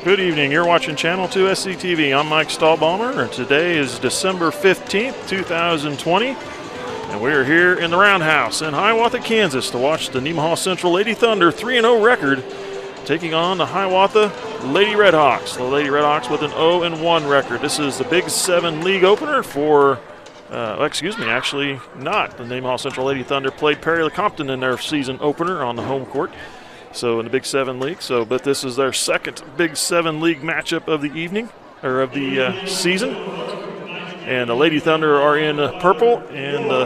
Good evening. You're watching Channel 2 SCTV. I'm Mike Stahlbaumer, and today is December 15th, 2020, and we're here in the Roundhouse in Hiawatha, Kansas, to watch the Nemaha Central Lady Thunder 3-0 record taking on the Hiawatha Lady Redhawks. The Lady Redhawks with an 0-1 record. This is the Big 7 league opener for, actually not. The Nemaha Central Lady Thunder played Perry Compton in their season opener on the home court. So in the Big 7 League. But this is their second Big 7 League matchup of the evening, or of the season. And the Lady Thunder are in purple, and the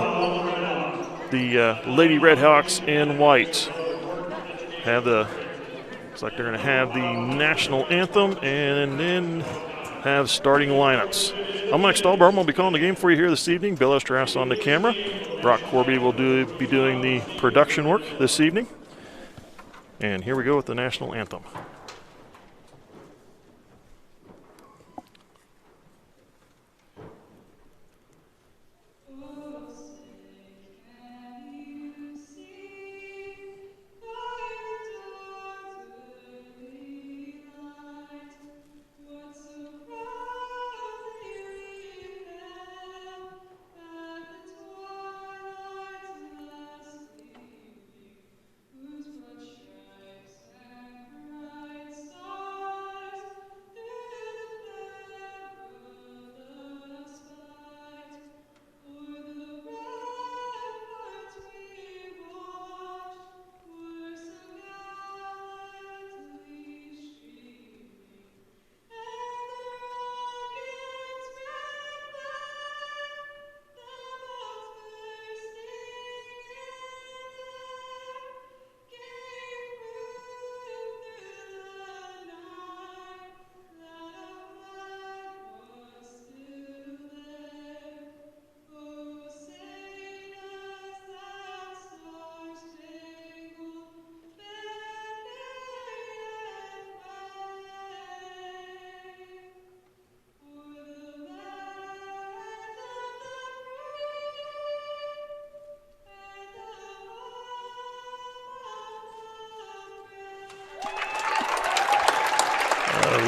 Lady Redhawks in white. Looks like they're going to have the national anthem and then have starting lineups. I'm Mike Stahlbaum. I'll be calling the game for you here this evening. Bill Estrass on the camera. Brock Corby will be doing the production work this evening. And here we go with the national anthem.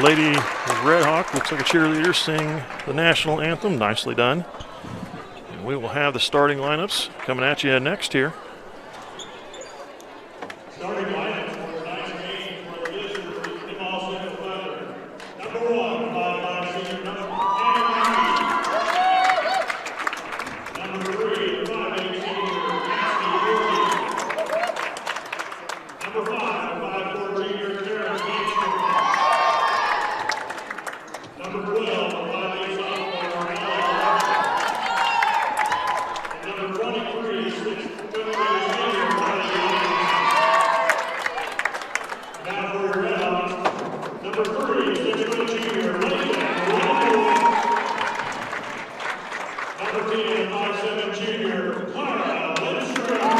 Lady Redhawk looks like a cheerleader singing the national anthem. Nicely done. And we will have the starting lineups coming at you next here. Starting lineups for tonight's game for the visitors to the Nemaha Central Thunder. Number 1, 5'5" senior, Number 3, 5'8" senior, Number 5, 5'4" junior, Number 12, 5'8" sophomore, and number 23, 6'4" senior, Now for your Redhawks, number 3, 6' junior, Number 10, 5'7" junior, Clara Lindstrom.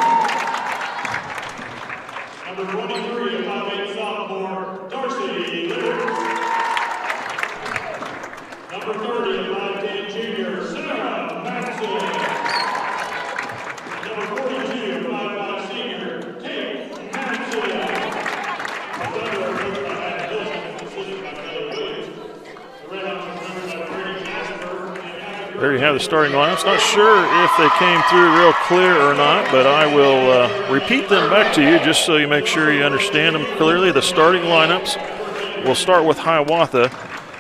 Number 23, 5'8" sophomore, Darcy Lewis. Number 30, 5'10" junior, Sarah Matson. Number 42, 5'5" senior, Kate Matson. There you have the starting lineups. Not sure if they came through real clear or not, but I will repeat them back to you just so you make sure you understand them clearly. The starting lineups, we'll start with Hiawatha.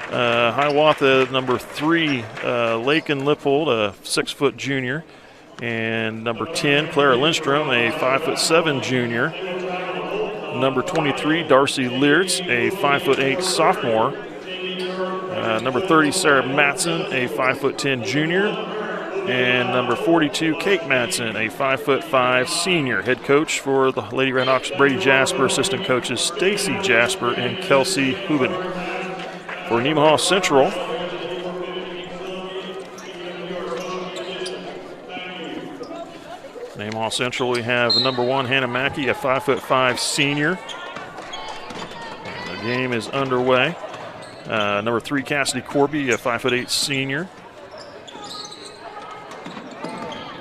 Hiawatha, number 3, Lakin Lippold, a 6' junior. And number 10, Clara Lindstrom, a 5'7" junior. Number 23, Darcy Leertz, a 5'8" sophomore. Number 30, Sarah Matson, a 5'10" junior. And number 42, Kate Matson, a 5'5" senior. Head coach for the Lady Redhawks, Brady Jasper. Assistant coaches, Stacy Jasper and Kelsey Hubin. For Nemaha Central, we have number 1, Hannah Mackey, a 5'5" senior. And the game is underway. Number 3, Cassidy Corby, a 5'8" senior.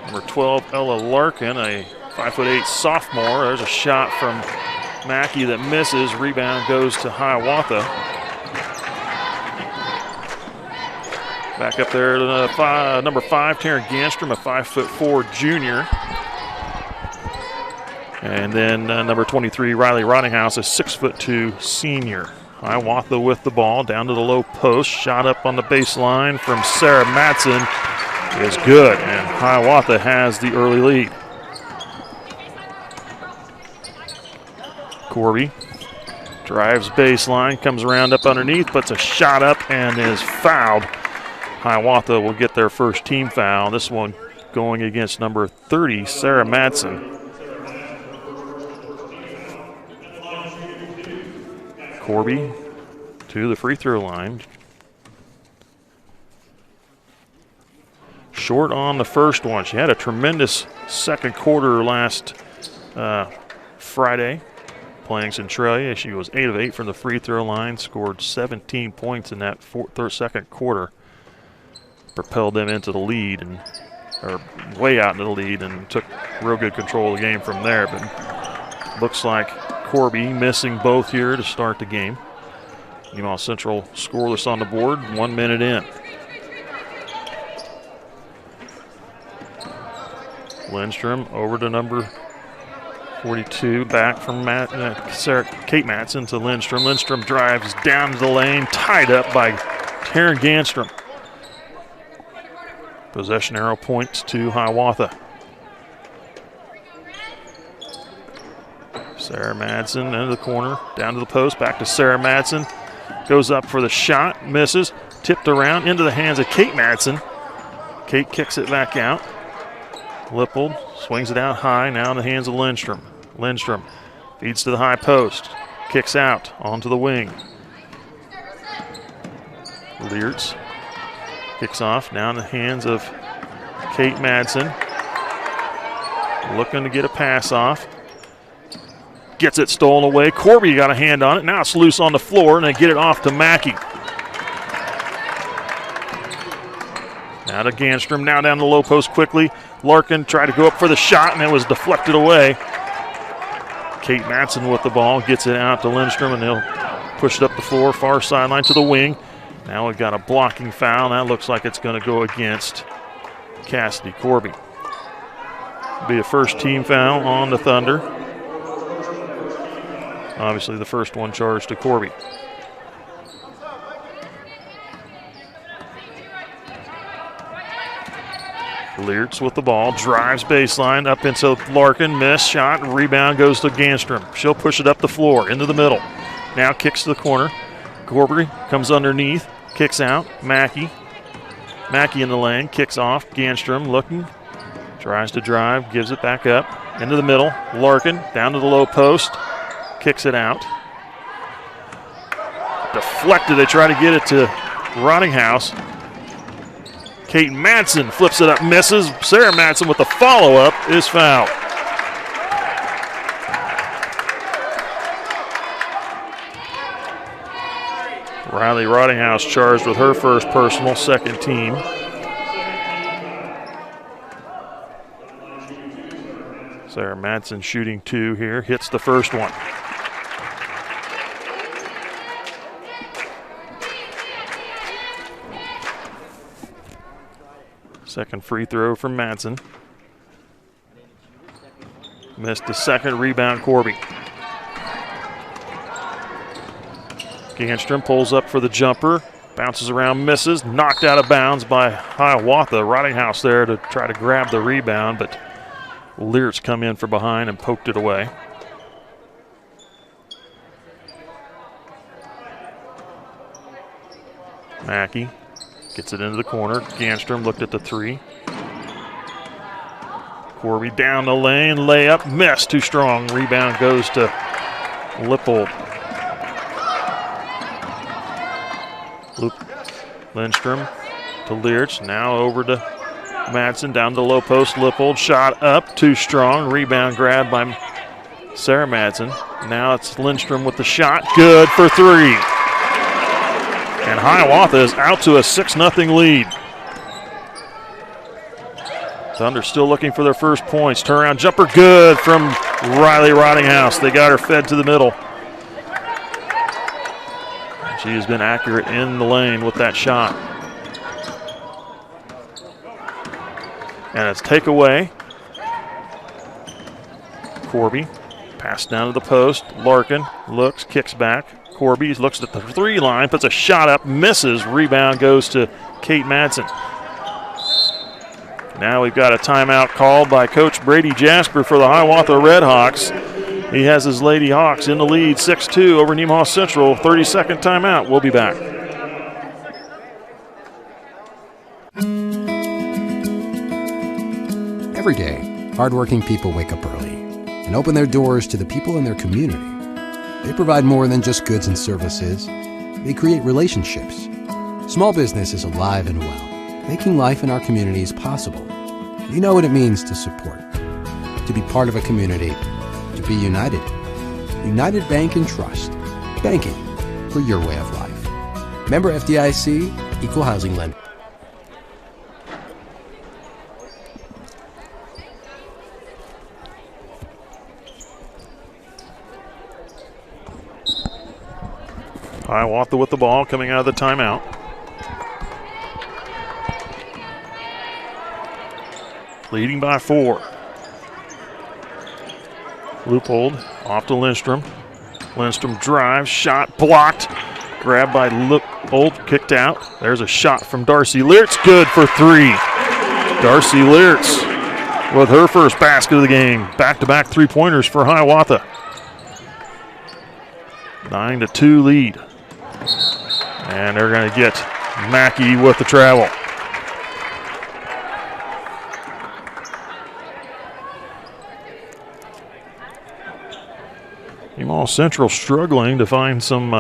Number 12, Ella Larkin, a 5'8" sophomore. There's a shot from Mackey that misses. Rebound goes to Hiawatha. Back up there to number 5, Taryn Ganstrom, a 5'4" junior. And then number 23, Riley Rottinghouse, a 6'2" senior. Hiawatha with the ball, down to the low post. Shot up on the baseline from Sarah Matson is good, and Hiawatha has the early lead. Corby drives baseline, comes around up underneath, puts a shot up and is fouled. Hiawatha will get their first team foul. This one going against number 30, Sarah Matson. Corby to the free throw line. Short on the first one. She had a tremendous second quarter last Friday playing Centralia. She was 8 of 8 from the free throw line, scored 17 points in that second quarter. Propelled them into the lead, or way out into the lead, and took real good control of the game from there. But looks like Corby missing both here to start the game. Nemaha Central scoreless on the board, 1 minute in. Lindstrom over to number 42, back from Kate Matson to Lindstrom. Lindstrom drives down to the lane, tied up by Taryn Ganstrom. Possession arrow points to Hiawatha. Sarah Madsen into the corner, down to the post, back to Sarah Madsen. Goes up for the shot, misses, tipped around into the hands of Kate Madsen. Kate kicks it back out. Lippold swings it out high, now in the hands of Lindstrom. Lindstrom feeds to the high post, kicks out onto the wing. Leertz kicks off, now in the hands of Kate Madsen. Looking to get a pass off. Gets it stolen away. Corby got a hand on it. Now it's loose on the floor, and they get it off to Mackey. Now to Ganstrom, now down the low post quickly. Larkin tried to go up for the shot, and it was deflected away. Kate Matson with the ball, gets it out to Lindstrom, and they'll push it up the floor, far sideline to the wing. Now we've got a blocking foul. That looks like it's going to go against Cassidy Corby. Be a first team foul on the Thunder. Obviously the first one charged to Corby. Leertz with the ball, drives baseline up into Larkin, missed shot, rebound goes to Ganstrom. She'll push it up the floor into the middle. Now kicks to the corner. Corby comes underneath, kicks out. Mackey in the lane, kicks off. Ganstrom looking, tries to drive, gives it back up into the middle. Larkin down to the low post, kicks it out. Deflected, they try to get it to Rottinghouse. Kate Madsen flips it up, misses. Sarah Madsen with the follow-up is fouled. Riley Rottinghouse charged with her first personal, second team. Sarah Madsen shooting 2 here, hits the first one. Second free throw from Madsen. Missed the second, rebound Corby. Ganstrom pulls up for the jumper, bounces around, misses, knocked out of bounds by Hiawatha. Rottinghouse there to try to grab the rebound, but Leertz come in from behind and poked it away. Mackey gets it into the corner. Ganstrom looked at the 3. Corby down the lane, layup, missed, too strong. Rebound goes to Lippold. Lindstrom to Leertz, now over to Madsen, down to the low post. Lippold, shot up, too strong. Rebound grabbed by Sarah Madsen. Now it's Lindstrom with the shot, good for 3. And Hiawatha is out to a 6-0 lead. Thunder still looking for their first points. Turnaround jumper, good from Riley Rottinghouse. They got her fed to the middle. She has been accurate in the lane with that shot. And it's takeaway. Corby, pass down to the post. Larkin looks, kicks back. Corby looks at the 3 line, puts a shot up, misses. Rebound goes to Kate Madsen. Now we've got a timeout called by Coach Brady Jasper for the Hiawatha Redhawks. He has his Lady Hawks in the lead, 6-2 over Nemaha Central. 30-second timeout. We'll be back. Every day, hardworking people wake up early and open their doors to the people in their community. They provide more than just goods and services. They create relationships. Small business is alive and well, making life in our communities possible. You know what it means to support, to be part of a community, to be united. United Bank and Trust. Banking for your way of life. Member FDIC, Equal Housing Lender. Hiawatha with the ball coming out of the timeout. Leading by 4. Loophole off to Lindstrom. Lindstrom drives, shot blocked. Grabbed by Loophole, kicked out. There's a shot from Darcy Leertz, good for 3. Darcy Leertz with her first basket of the game. Back-to-back 3-pointers for Hiawatha. 9-2 lead. And they're going to get Mackey with the travel. Nemaha Central struggling to find some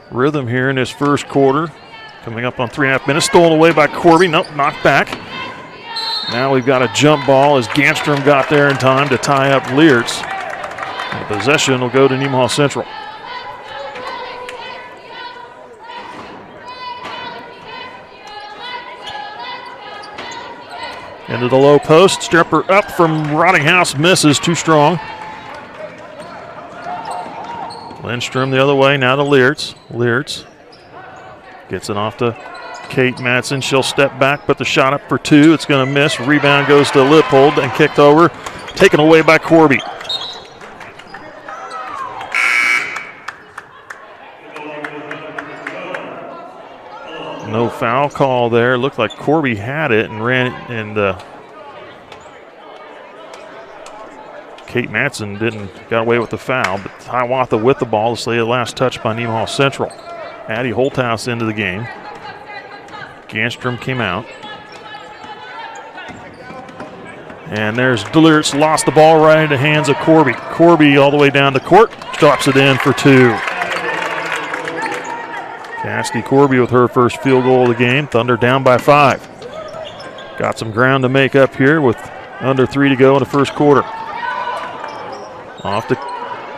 rhythm here in this first quarter. Coming up on 3.5 minutes. Stolen away by Corby. Nope, knocked back. Now we've got a jump ball as Ganstrom got there in time to tie up Leertz. The possession will go to Nemaha Central. Into the low post. Stripper up from Rottinghouse. Misses. Too strong. Lindstrom the other way. Now to Leertz. Leertz gets it off to Kate Madsen. She'll step back, put the shot up for 2. It's going to miss. Rebound goes to Lippold and kicked over. Taken away by Corby. No foul call there. Looked like Corby had it and ran it, and Kate Madsen got away with the foul, but Hiawatha with the ball. This the last touch by Nemaha Central. Addie Holthouse into the game. Ganstrom came out. And there's Leertz, lost the ball right into the hands of Corby. Corby all the way down the court, drops it in for 2. Cassidy Corby with her first field goal of the game. Thunder down by 5. Got some ground to make up here with under 3 to go in the first quarter. Off to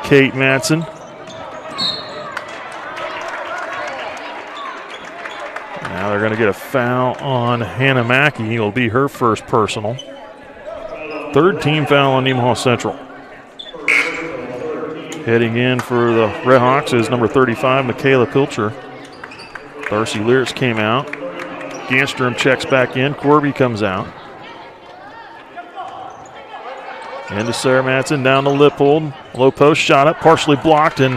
Kate Madsen. Now they're going to get a foul on Hannah Mackey. It'll be her first personal. 3rd team foul on Nemaha Central. Heading in for the Redhawks is number 35, Michaela Pilcher. Darcy Leertz came out. Ganstrom checks back in. Corby comes out. Into Sarah Madsen, down to Lippold. Low post, shot up, partially blocked, and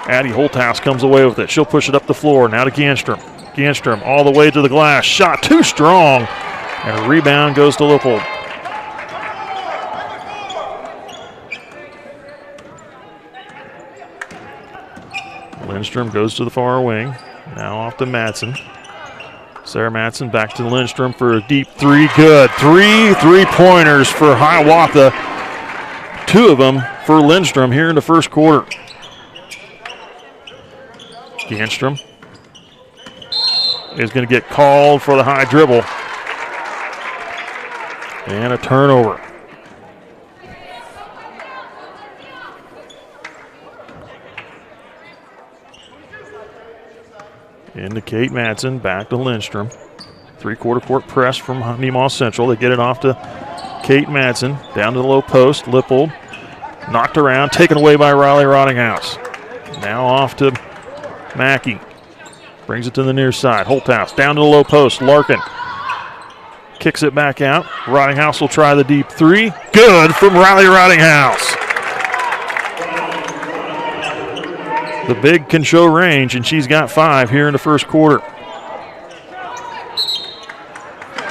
Addie Holthouse comes away with it. She'll push it up the floor. Now to Ganstrom. Ganstrom all the way to the glass. Shot too strong. And a rebound goes to Lippold. Lindstrom goes to the far wing. Now off to Madsen. Sarah Madsen back to Lindstrom for a deep 3. Good. 3 3-pointers for Hiawatha. 2 of them for Lindstrom here in the first quarter. Ganstrom is going to get called for the high dribble. And a turnover. Into Kate Madsen, back to Lindstrom. 3-quarter court press from Nemaha Central. They get it off to Kate Madsen, down to the low post. Lippold knocked around, taken away by Riley Rottinghouse. Now off to Mackey. Brings it to the near side. Holthouse down to the low post. Larkin kicks it back out. Rottinghouse will try the deep three. Good from Riley Rottinghouse. The big can show range, and she's got 5 here in the first quarter.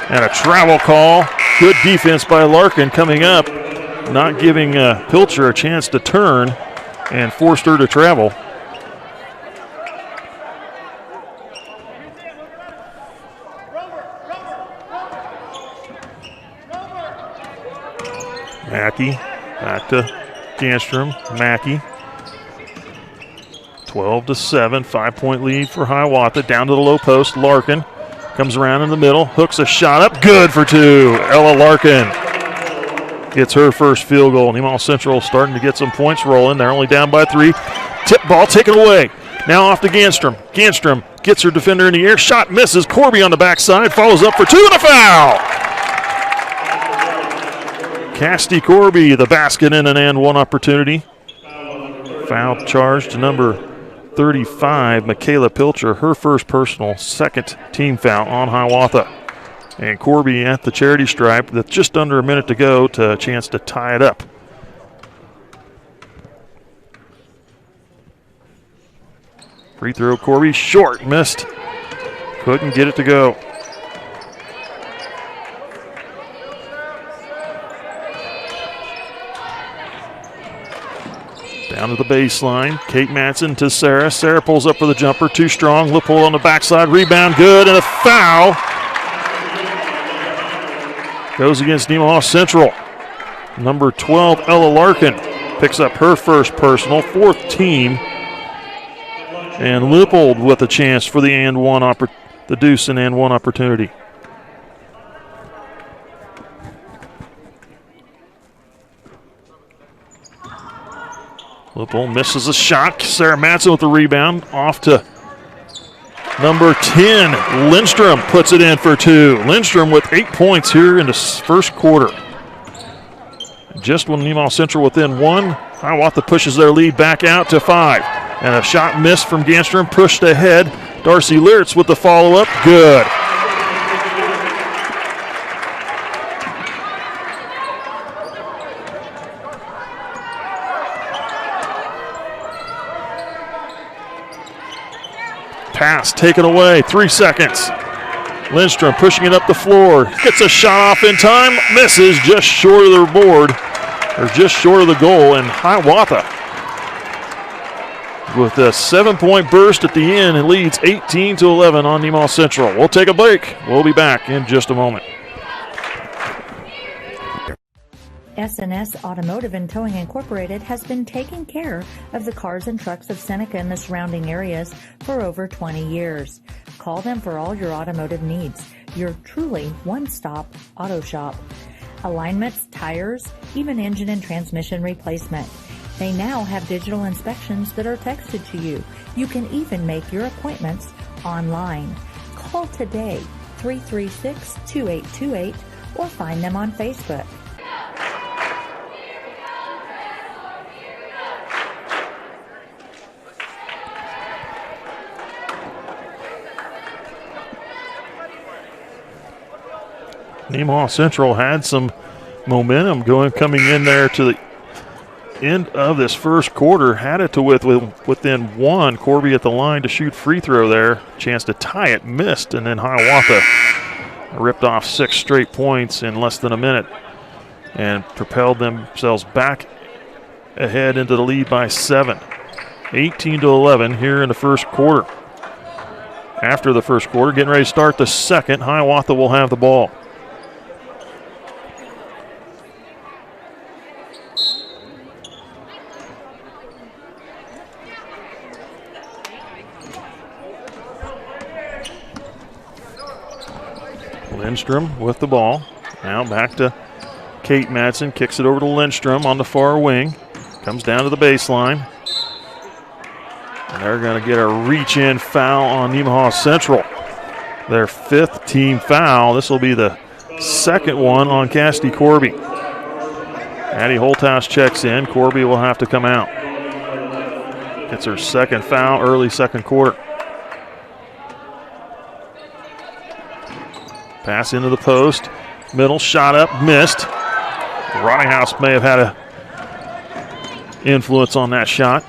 And a travel call. Good defense by Larkin coming up, not giving Pilcher a chance to turn and forced her to travel. Mackey back to Ganstrom. Mackey. 12-7, 5-point lead for Hiawatha. Down to the low post. Larkin comes around in the middle, hooks a shot up. Good for 2. Ella Larkin gets her first field goal. Nemaha Central starting to get some points rolling. They're only down by 3. Tip ball taken away. Now off to Ganstrom. Ganstrom gets her defender in the air. Shot misses. Corby on the backside. Follows up for 2 and a foul. Casty Corby, the basket in an and one opportunity. Foul charge to number 35, Michaela Pilcher, her first personal, second team foul on Hiawatha. And Corby at the charity stripe with just under a minute to go to a chance to tie it up. Free throw, Corby, short, missed. Couldn't get it to go. Down to the baseline. Kate Matson to Sarah. Sarah pulls up for the jumper. Too strong. Lippold on the backside. Rebound good. And a foul. Goes against Nemaha Central. Number 12, Ella Larkin, picks up her first personal, 4th team. And Lippold with a chance for the and one, the deuce and one opportunity. Lippold misses a shot. Sarah Matson with the rebound. Off to number 10, Lindstrom puts it in for 2. Lindstrom with 8 points here in the first quarter. Just when Nemaha Central within 1, Hiawatha pushes their lead back out to 5. And a shot missed from Ganstrom, pushed ahead. Darcy Liertz with the follow-up. Good. Pass taken away, 3 seconds. Lindstrom pushing it up the floor. Gets a shot off in time, misses just short of the board, or just short of the goal, and Hiawatha with a 7-point burst at the end and leads 18-11 on Nemaha Central. We'll take a break. We'll be back in just a moment. S&S Automotive Towing Incorporated has been taking care of the cars and trucks of Seneca and the surrounding areas for over 20 years. Call them for all your automotive needs. Your truly one-stop auto shop. Alignments, tires, even engine and transmission replacement. They now have digital inspections that are texted to you. You can even make your appointments online. Call today, 336-2828, or find them on Facebook. Nemaha Central had some momentum coming in there to the end of this first quarter. Had it to within 1. Corby at the line to shoot free throw there. Chance to tie it, missed, and then Hiawatha ripped off 6 straight points in less than a minute and propelled themselves back ahead into the lead by 7. 18-11 here in the first quarter. After the first quarter, getting ready to start the second, Hiawatha will have the ball. Lindstrom with the ball. Now back to Kate Madsen. Kicks it over to Lindstrom on the far wing. Comes down to the baseline. And they're going to get a reach-in foul on Nemaha Central. Their 5th team foul. This will be the 2nd one on Casty Corby. Addie Holthouse checks in. Corby will have to come out. Gets her 2nd foul early second quarter. Pass into the post. Middle, shot up, missed. Rottinghouse may have had a influence on that shot.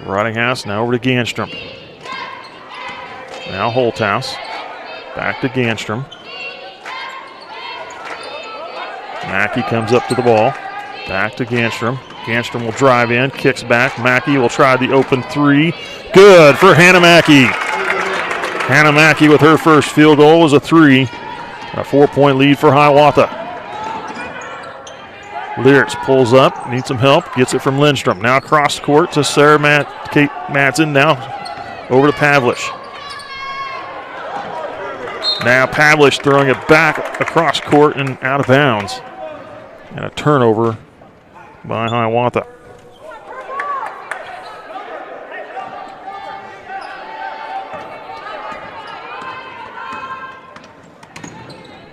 Rottinghouse now over to Ganstrom. Now Holthouse. Back to Ganstrom. Mackey comes up to the ball. Back to Ganstrom. Ganstrom will drive in, kicks back. Mackey will try the open three. Good for Hannah Mackey. Hannah Mackey with her first field goal was a 3. A 4-point lead for Hiawatha. Lyrics pulls up, needs some help, gets it from Lindstrom. Now across the court to Kate Madsen. Now over to Pavlish. Now Pavlish throwing it back across court and out of bounds. And a turnover by Hiawatha.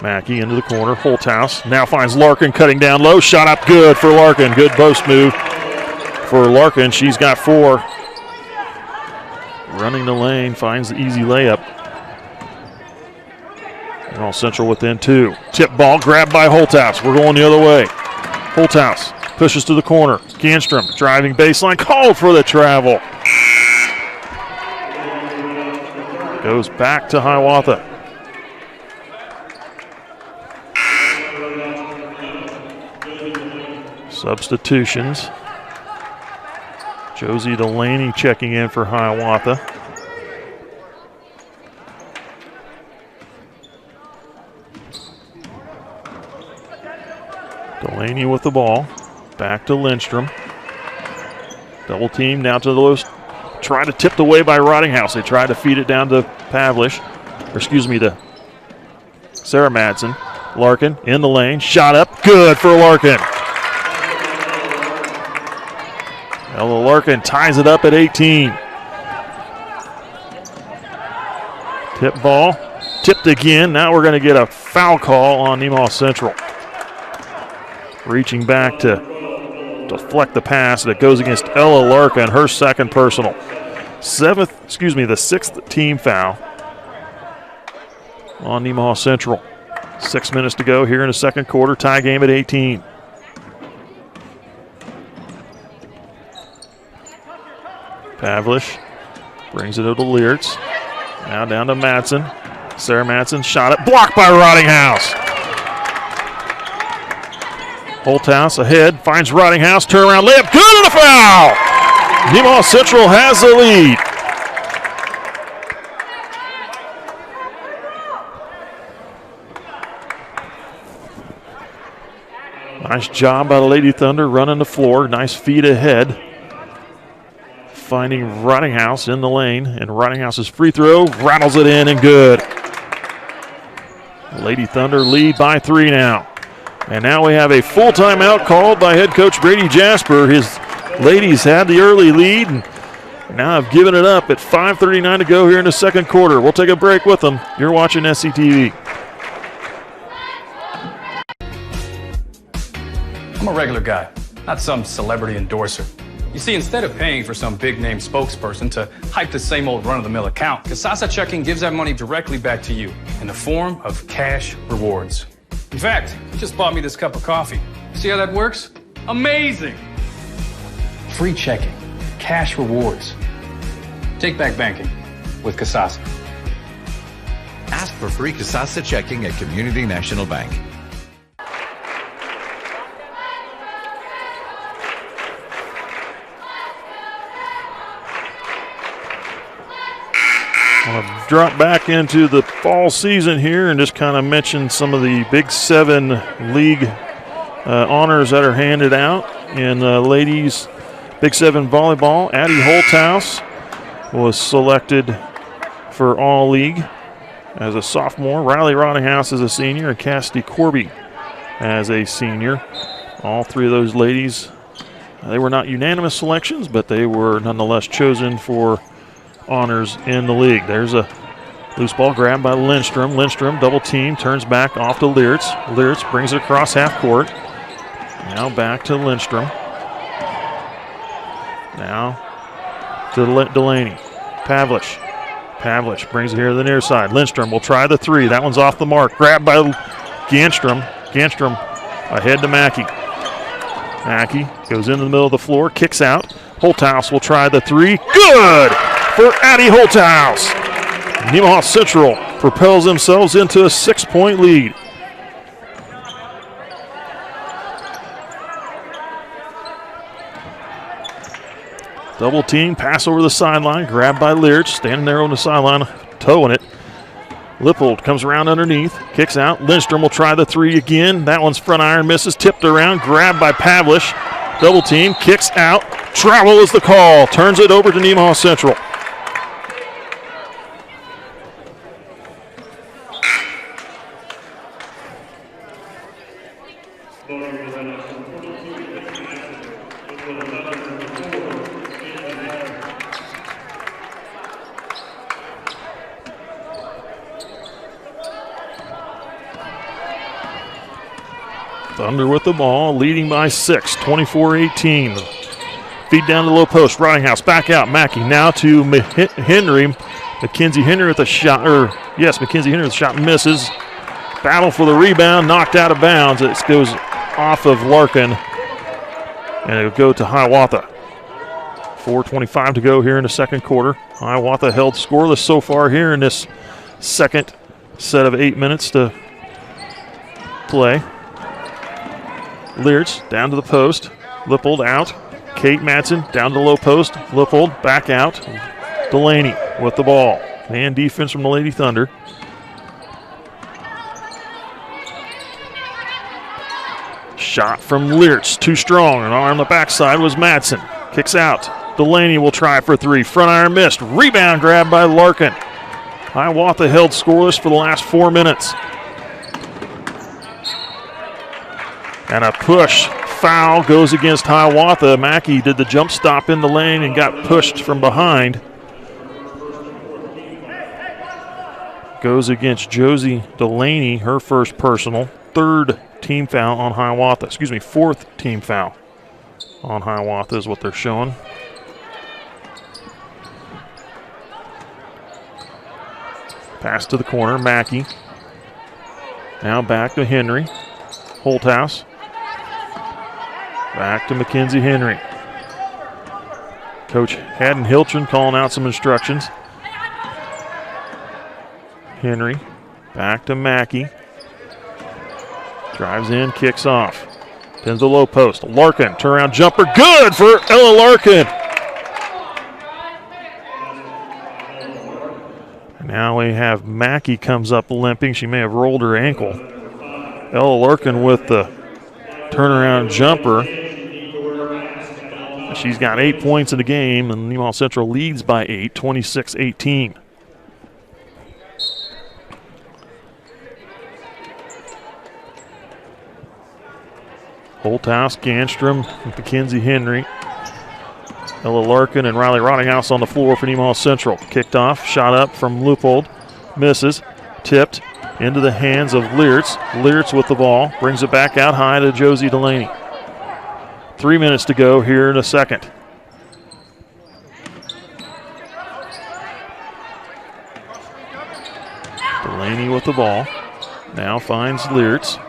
Mackey into the corner. Holthouse now finds Larkin cutting down low. Shot up good for Larkin. Good post move for Larkin. She's got 4. Running the lane, finds the easy layup. All Central within 2. Tip ball grabbed by Holthouse. We're going the other way. Holthouse pushes to the corner. Ganstrom driving baseline. Called for the travel. Goes back to Hiawatha. Substitutions. Josie Delaney checking in for Hiawatha. Delaney with the ball. Back to Lindstrom. Double team now to the low. Tried to tipped away by Rottinghouse. They tried to feed it down to Pavlish. To Sarah Madsen. Larkin in the lane. Shot up. Good for Larkin. Ella Larkin ties it up at 18. Tip ball. Tipped again. Now we're going to get a foul call on Nemaha Central. Reaching back to deflect the pass that goes against Ella Larkin, her second personal. The 6th team foul on Nemaha Central. 6 minutes to go here in the second quarter. Tie game at 18. Pavlish brings it over to Leertz. Now down to Madsen. Sarah Madsen shot it. Blocked by Rottinghouse. Holthouse ahead. Finds Rottinghouse. Turnaround layup. Good and a foul. Nemaha Central has the lead. Nice job by the Lady Thunder running the floor. Nice feed ahead. Finding Rottinghouse in the lane, and Rottinghouse's free throw rattles it in and good. Lady Thunder lead by 3 now. And now we have a full timeout called by head coach Brady Jasper. His ladies had the early lead and now have given it up at 5:39 to go here in the second quarter. We'll take a break with them. You're watching SCTV. I'm a regular guy, not some celebrity endorser. You see, instead of paying for some big-name spokesperson to hype the same old run-of-the-mill account, Kasasa Checking gives that money directly back to you in the form of cash rewards. In fact, he just bought me this cup of coffee. See how that works? Amazing! Free checking, cash rewards. Take back banking with Kasasa. Ask for free Kasasa Checking at Community National Bank. I'll drop back into the fall season here and just kind of mention some of the Big 7 league honors that are handed out. In ladies Big 7 volleyball, Addie Holthouse was selected for All-League as a sophomore. Riley Rottinghouse as a senior, and Cassidy Corby as a senior. All 3 of those ladies, they were not unanimous selections, but they were nonetheless chosen for honors in the league. There's a loose ball grabbed by Lindstrom. Lindstrom double team, turns back off to Leertz. Leertz brings it across half court. Now back to Lindstrom. Now to Delaney. Pavlish. Pavlich brings it here to the near side. Lindstrom will try the three. That one's off the mark. Grabbed by Ganstrom. Ganstrom ahead to Mackey. Mackey goes into the middle of the floor, kicks out. Holthouse will try the three. Good for Addie Holthouse. Nemaha Central propels themselves into a 6-point lead. Double team, pass over the sideline, grabbed by Learch, standing there on the sideline, towing it. Lippold comes around underneath, kicks out. Lindstrom will try the three again. That one's front iron, misses, tipped around, grabbed by Pavlich. Double team, kicks out. Travel is the call, turns it over to Nemaha Central. Thunder with the ball, leading by 6, 24-18. Feed down to the low post, Rottinghouse back out. Mackey now to Henry. Mackenzie Henry with a shot, Mackenzie Henry with a shot misses. Battle for the rebound, knocked out of bounds. It goes off of Larkin, and it'll go to Hiawatha. 4:25 to go here in the second quarter. Hiawatha held scoreless so far here in this second set of 8 minutes to play. Learch down to the post. Lippold out. Kate Madsen down to the low post. Lippold back out. Delaney with the ball. Man defense from the Lady Thunder. Shot from Learch, too strong. An arm on the backside was Madsen. Kicks out. Delaney will try for three. Front iron missed. Rebound grab by Larkin. Hiawatha held scoreless for the last 4 minutes. And a push foul goes against Hiawatha. Mackey did the jump stop in the lane and got pushed from behind. Goes against Josie Delaney, her first personal. Fourth team foul on Hiawatha is what they're showing. Pass to the corner, Mackey. Now back to Henry. Holthouse. Back to Mackenzie Henry. Coach Haddon Hilton calling out some instructions. Henry back to Mackey. Drives in, kicks off. Pins the low post. Larkin, turnaround jumper. Good for Ella Larkin. Now we have Mackey comes up limping. She may have rolled her ankle. Ella Larkin with the turnaround jumper. She's got 8 points in the game, and Nemaha Central leads by 8, 26-18. Holthouse, Ganstrom, Mackenzie Henry. Ella Larkin and Riley Rottinghouse on the floor for Nemaha Central. Kicked off, shot up from Leupold, misses, tipped into the hands of Leartz. Leartz with the ball, brings it back out high to Josie Delaney. 3 minutes to go here in the second. Delaney with the ball, now finds Leartz.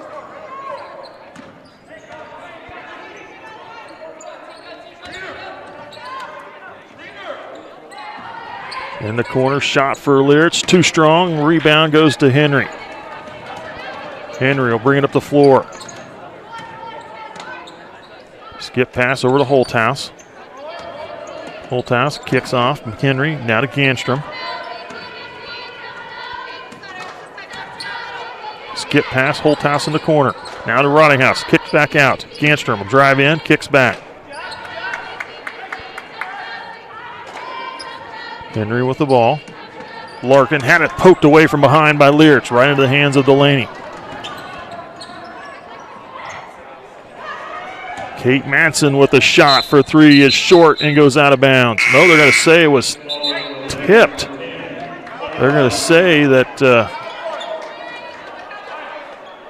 In the corner, shot for Leartz, too strong. Rebound goes to Henry. Henry will bring it up the floor. Skip pass over to Holthouse. Holthouse kicks off. Henry now to Ganstrom. Skip pass, Holthouse in the corner. Now to Rottinghouse, kicks back out. Ganstrom will drive in, kicks back. Henry with the ball. Larkin had it poked away from behind by Leartz, right into the hands of Delaney. Kate Madsen with a shot for three is short and goes out of bounds. No, they're going to say it was tipped. They're going to say that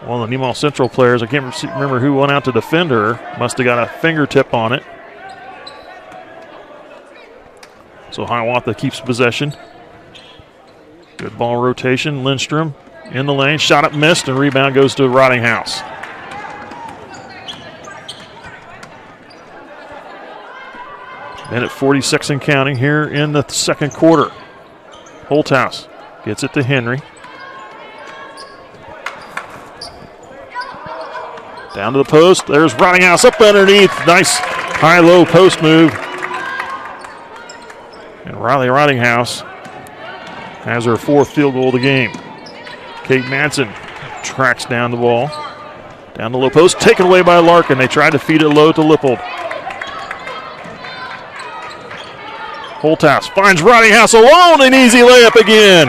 one of the Nemaha Central players, I can't remember who went out to defend her, must have got a fingertip on it. So Hiawatha keeps possession. Good ball rotation. Lindstrom in the lane. Shot up, missed, and rebound goes to Rottinghouse. Minute 46 and counting here in the second quarter. Holthouse gets it to Henry. Down to the post. There's Rottinghouse up underneath. Nice high-low post move. And Riley Rottinghouse has her 4th field goal of the game. Kate Manson tracks down the ball. Down the low post. Taken away by Larkin. They tried to feed it low to Lippold. Holthouse finds Rottinghouse alone. An easy layup again.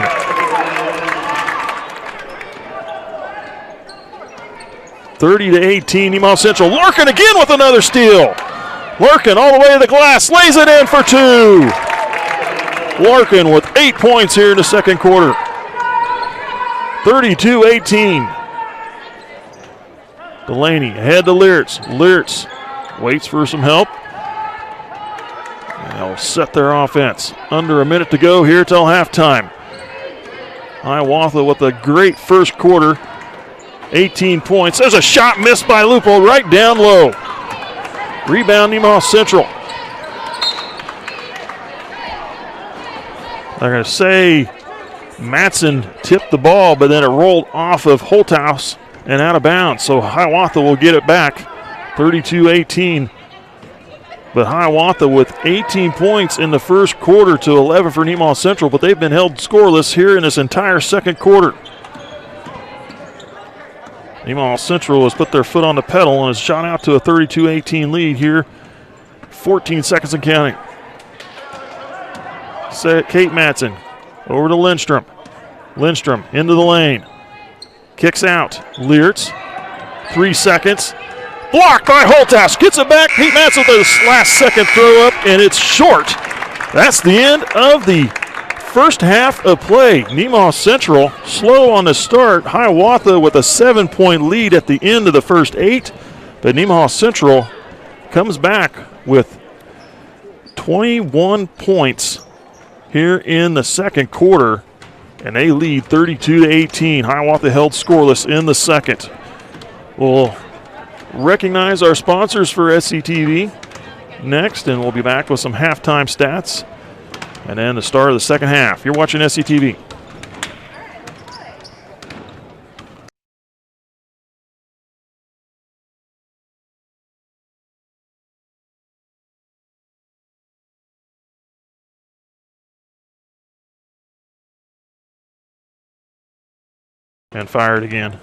(30-18) Nemaha Central. Larkin again with another steal. Larkin all the way to the glass. Lays it in for 2. Larkin with 8 points here in the second quarter. 32-18. Delaney ahead to Leertz. Leertz waits for some help. And they'll set their offense. Under a minute to go here till halftime. Hiawatha with a great first quarter. 18 points. There's a shot missed by Lupo right down low. Rebound Nemaha Central. They're going to say Matson tipped the ball, but then it rolled off of Holthouse and out of bounds. So Hiawatha will get it back, 32-18. But Hiawatha with 18 points in the first quarter to 11 for Nemaha Central, but they've been held scoreless here in this entire second quarter. Nemaha Central has put their foot on the pedal and has shot out to a 32-18 lead here. 14 seconds and counting. Kate Matson over to Lindstrom. Lindstrom into the lane. Kicks out. Leertz. 3 seconds. Blocked by Holthouse. Gets it back. Pete Matson with the last second throw up, and it's short. That's the end of the first half of play. Nemaha Central slow on the start. Hiawatha with a 7-point lead at the end of the first 8. But Nemaha Central comes back with 21 points here in the second quarter. And they lead 32-18. Hiawatha held scoreless in the second. We'll recognize our sponsors for SCTV next, and we'll be back with some halftime stats. And then the start of the second half. You're watching SCTV. And fired again.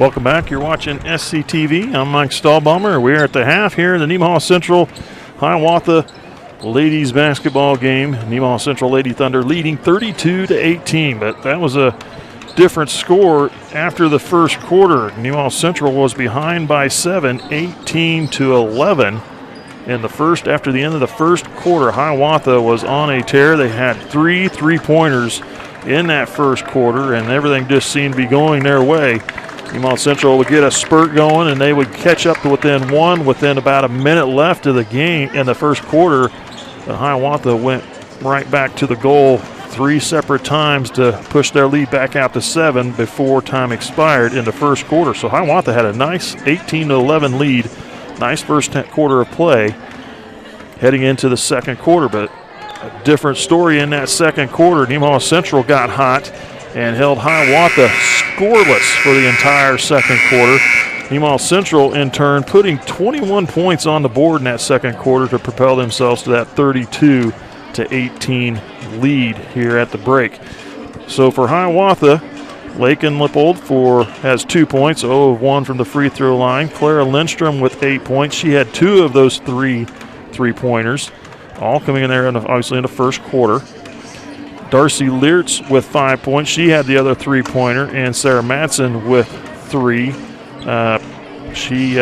Welcome back. You're watching SCTV. I'm Mike Stahlbaumer. We're at the half here in the Nemaha Central Hiawatha ladies basketball game. Nemaha Central Lady Thunder leading 32-18, but that was a different score after the first quarter. Nemaha Central was behind by 7, 18-11 in the first. After the end of the first quarter, Hiawatha was on a tear. They had 3 3-pointers in that first quarter, and everything just seemed to be going their way. Nemaha Central would get a spurt going, and they would catch up to within one within about a minute left of the game in the first quarter. But Hiawatha went right back to the goal 3 separate times to push their lead back out to 7 before time expired in the first quarter. So Hiawatha had a nice 18-11 lead, nice first quarter of play heading into the second quarter. But a different story in that second quarter. Nemaha Central got hot and held Hiawatha scoreless for the entire second quarter. Nemaha Central, in turn, putting 21 points on the board in that second quarter to propel themselves to that 32-18 lead here at the break. So for Hiawatha, Lakin Lippold has 2 points, 0 of 1 from the free throw line. Clara Lindstrom with 8 points. She had 2 of those 3 3-pointers, all coming in there obviously in the first quarter. Darcy Leertz with 5 points. She had the other 3-pointer, and Sarah Madsen with 3. She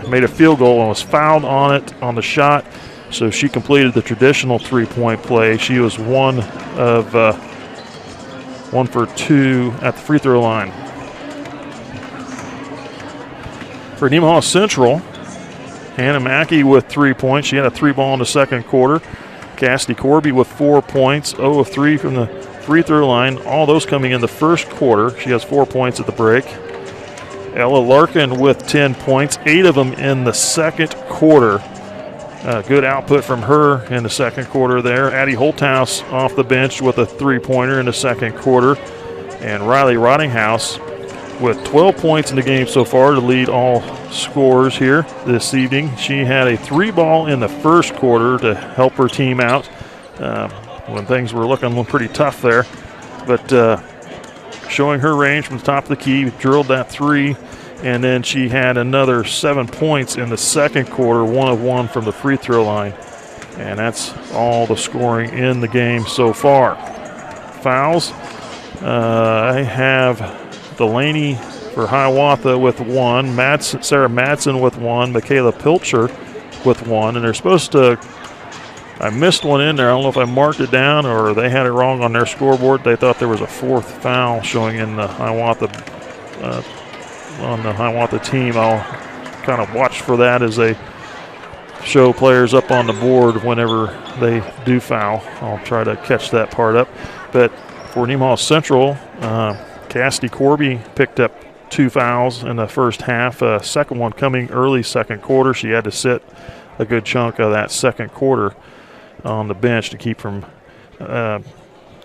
made a field goal and was fouled on it on the shot, so she completed the traditional 3-point play. She was 1 for 2 at the free throw line. For Nemaha Central, Hannah Mackey with 3 points. She had a 3-ball in the second quarter. Cassidy Corby with 4 points, 0 of 3 from the free throw line. All those coming in the first quarter. She has 4 points at the break. Ella Larkin with 10 points, 8 of them in the second quarter. Good output from her in the second quarter there. Addie Holthouse off the bench with a 3-pointer in the second quarter. And Riley Rottinghouse with 12 points in the game so far to lead all scorers here this evening. She had a 3-ball in the first quarter to help her team out when things were looking pretty tough there. But showing her range from the top of the key, drilled that 3, and then she had another 7 points in the second quarter, 1 of 1 from the free throw line. And that's all the scoring in the game so far. Fouls, I have Delaney for Hiawatha with 1, Sarah Madsen with 1, Michaela Pilcher with 1, and they're supposed to, I missed one in there. I don't know if I marked it down or they had it wrong on their scoreboard. They thought there was a 4th foul showing in the Hiawatha on the Hiawatha team. I'll kind of watch for that as they show players up on the board whenever they do foul. I'll try to catch that part up. But for Nemaha Central, Cassidy Corby picked up 2 fouls in the first half. Second one coming early second quarter. She had to sit a good chunk of that second quarter on the bench to keep from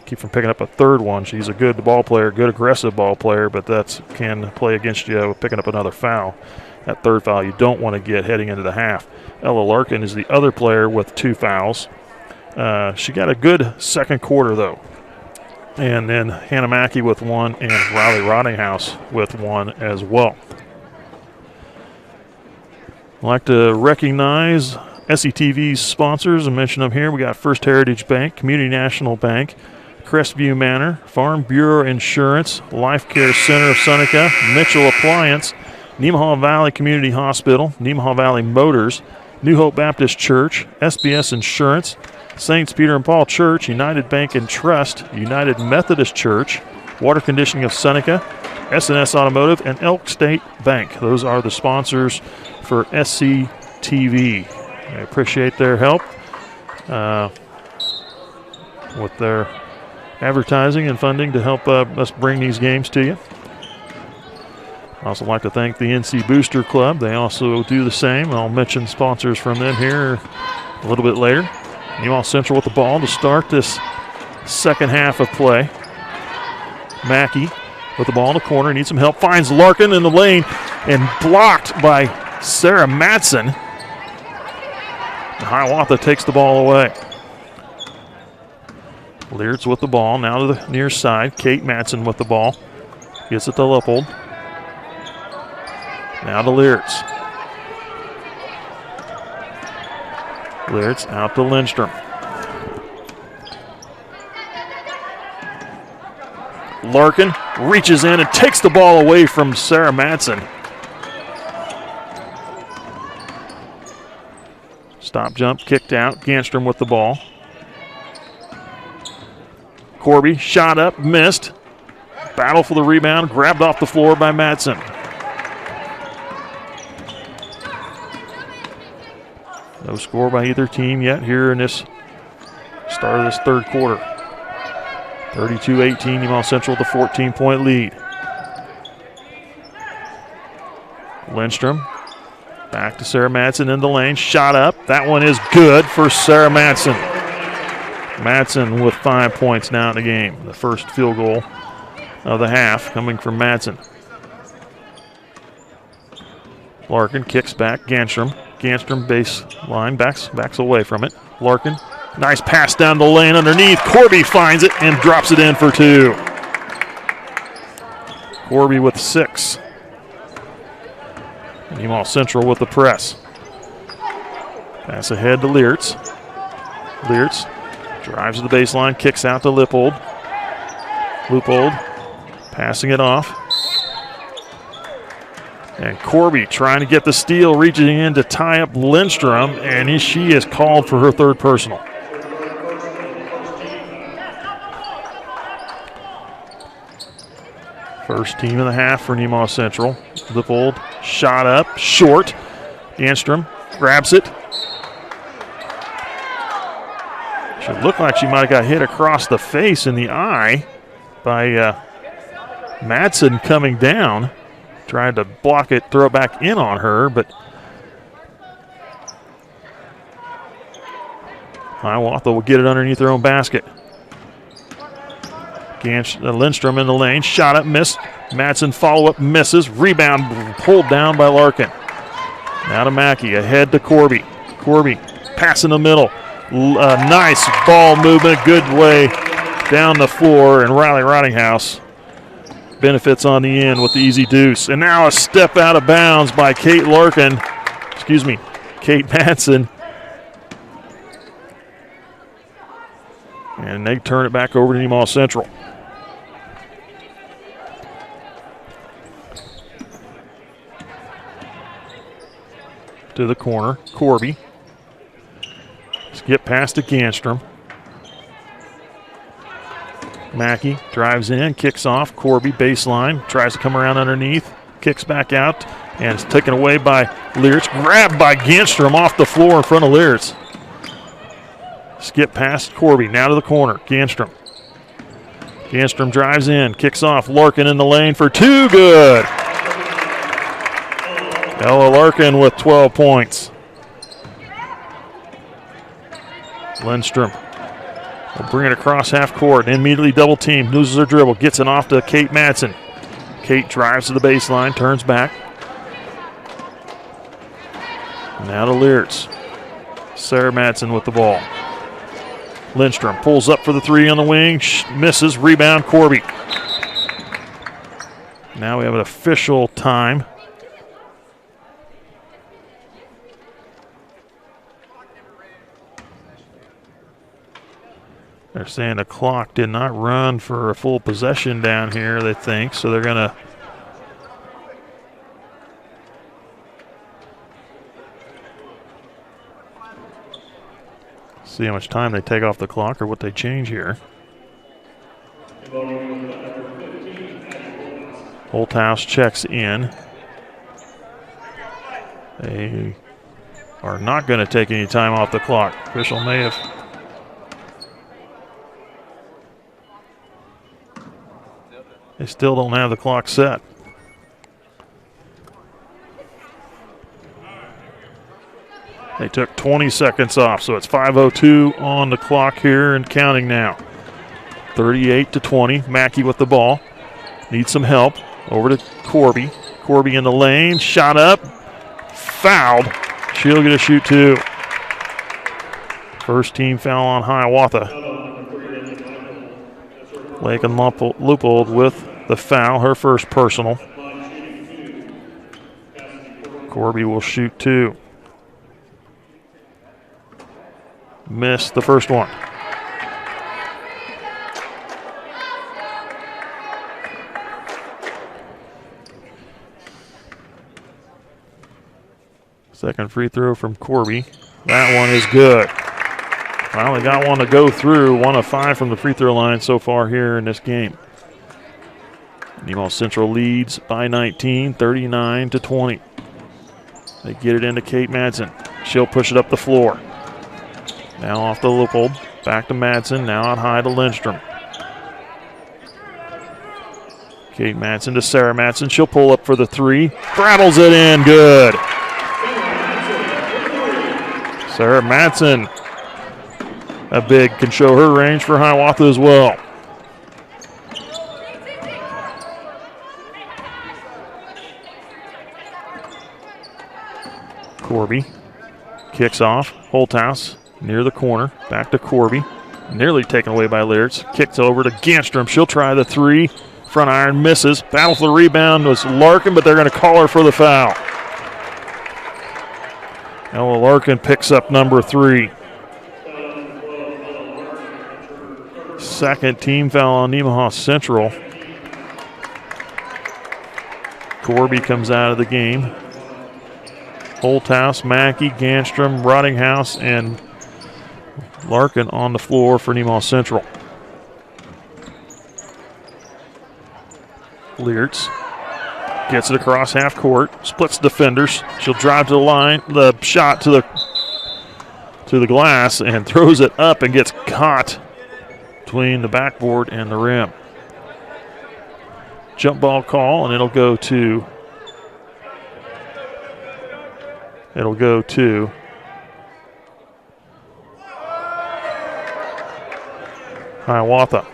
picking up a third one. She's a good ball player, good aggressive ball player, but that can play against you picking up another foul. That third foul you don't want to get heading into the half. Ella Larkin is the other player with 2 fouls. She got a good second quarter though. And then Hannah Mackey with 1 and Riley Rottinghouse with 1 as well. I'd like to recognize SCTV's sponsors and mention them here. We got First Heritage Bank, Community National Bank, Crestview Manor, Farm Bureau Insurance, Life Care Center of Seneca, Mitchell Appliance, Nemaha Valley Community Hospital, Nemaha Valley Motors, New Hope Baptist Church, SBS Insurance, Saints Peter and Paul Church, United Bank and Trust, United Methodist Church, Water Conditioning of Seneca, S&S Automotive, and Elk State Bank. Those are the sponsors for SCTV. I appreciate their help with their advertising and funding to help us bring these games to you. I'd also like to thank the NC Booster Club. They also do the same. I'll mention sponsors from them here a little bit later. Nemaha Central with the ball to start this second half of play. Mackey with the ball in the corner, needs some help, finds Larkin in the lane and blocked by Sarah Madsen. Hiawatha takes the ball away. Leertz with the ball, now to the near side. Kate Madsen with the ball. Gets it to Lippold. Now to Leertz. Leertz out to Lindstrom. Larkin reaches in and takes the ball away from Sarah Madsen. Stop jump, kicked out. Ganstrom with the ball. Corby shot up, missed. Battle for the rebound, grabbed off the floor by Madsen. No score by either team yet here in this start of this third quarter. 32-18, Nemaha Central with a 14-point lead. Lindstrom back to Sarah Madsen in the lane. Shot up. That one is good for Sarah Madsen. Madsen with 5 points now in the game. The first field goal of the half coming from Madsen. Larkin kicks back. Ganstrom. Ganstrom baseline, backs away from it. Larkin, nice pass down the lane underneath. Corby finds it and drops it in for 2. Corby with 6. Nemaha Central with the press. Pass ahead to Leertz. Leertz drives to the baseline, kicks out to Lippold. Lippold passing it off. And Corby trying to get the steal, reaching in to tie up Lindstrom, and she is called for her third personal. First team of the half for Nemaha Central. Lippold shot up, short. Ganstrom grabs it. Should look like she might have got hit across the face in the eye by Madsen coming down. Tried to block it, throw it back in on her, but Hiawatha will get it underneath their own basket. Lindstrom in the lane, shot up, missed. Madsen follow-up, misses. Rebound pulled down by Larkin. Now to Mackey, ahead to Corby. Corby, pass in the middle. Nice ball movement, good way down the floor, and Riley Rottinghouse benefits on the end with the easy deuce. And now a step out of bounds by Kate Madsen. And they turn it back over to Nemaha Central. To the corner, Corby. Skip past to Ganstrom. Mackey drives in, kicks off. Corby baseline, tries to come around underneath, kicks back out, and it's taken away by Leertz. Grabbed by Ganstrom off the floor in front of Leertz. Skip past Corby, now to the corner, Ganstrom. Ganstrom drives in, kicks off. Larkin in the lane for 2, good. Ella Larkin with 12 points. Lindstrom will bring it across half court. Immediately double team. Loses her dribble. Gets it off to Kate Madsen. Kate drives to the baseline. Turns back. Now to Leertz. Sarah Madsen with the ball. Lindstrom pulls up for the 3 on the wing. Misses. Rebound Corby. Now we have an official time. They're saying the clock did not run for a full possession down here, they think, so they're going to see how much time they take off the clock or what they change here. Holthouse checks in. They are not going to take any time off the clock. Official may have. They still don't have the clock set. They took 20 seconds off, so it's 5:02 on the clock here and counting now. 38-20. Mackey with the ball. Needs some help. Over to Corby. Corby in the lane. Shot up. Fouled. She'll get a shoot 2. First team foul on Hiawatha. Lakin Luppold with the foul, her first personal. Corby will shoot 2. Missed the first one. Second free throw from Corby. That one is good. Finally got one to go through. 1 of 5 from the free throw line so far here in this game. Nemaha Central leads by 19, 39-20. They get it into Kate Madsen. She'll push it up the floor. Now off the Loopold. Back to Madsen. Now out high to Lindstrom. Kate Madsen to Sarah Madsen. She'll pull up for the 3. Rattles it in. Good. Sarah Madsen. That big can show her range for Hiawatha as well. Corby kicks off. Holthouse near the corner. Back to Corby. Nearly taken away by Leertz. Kicks over to Ganstrom. She'll try the 3. Front iron misses. Battle for the rebound was Larkin, but they're going to call her for the foul. Ella Larkin picks up number 3. Second team foul on Nemaha Central. Corby comes out of the game. Holthouse, Mackey, Ganstrom, Rottinghouse, and Larkin on the floor for Nemaha Central. Leertz gets it across half court, splits defenders. She'll drive to the line, the shot to the glass, and throws it up and gets caught between the backboard and the rim. Jump ball call, and it'll go to Hiawatha.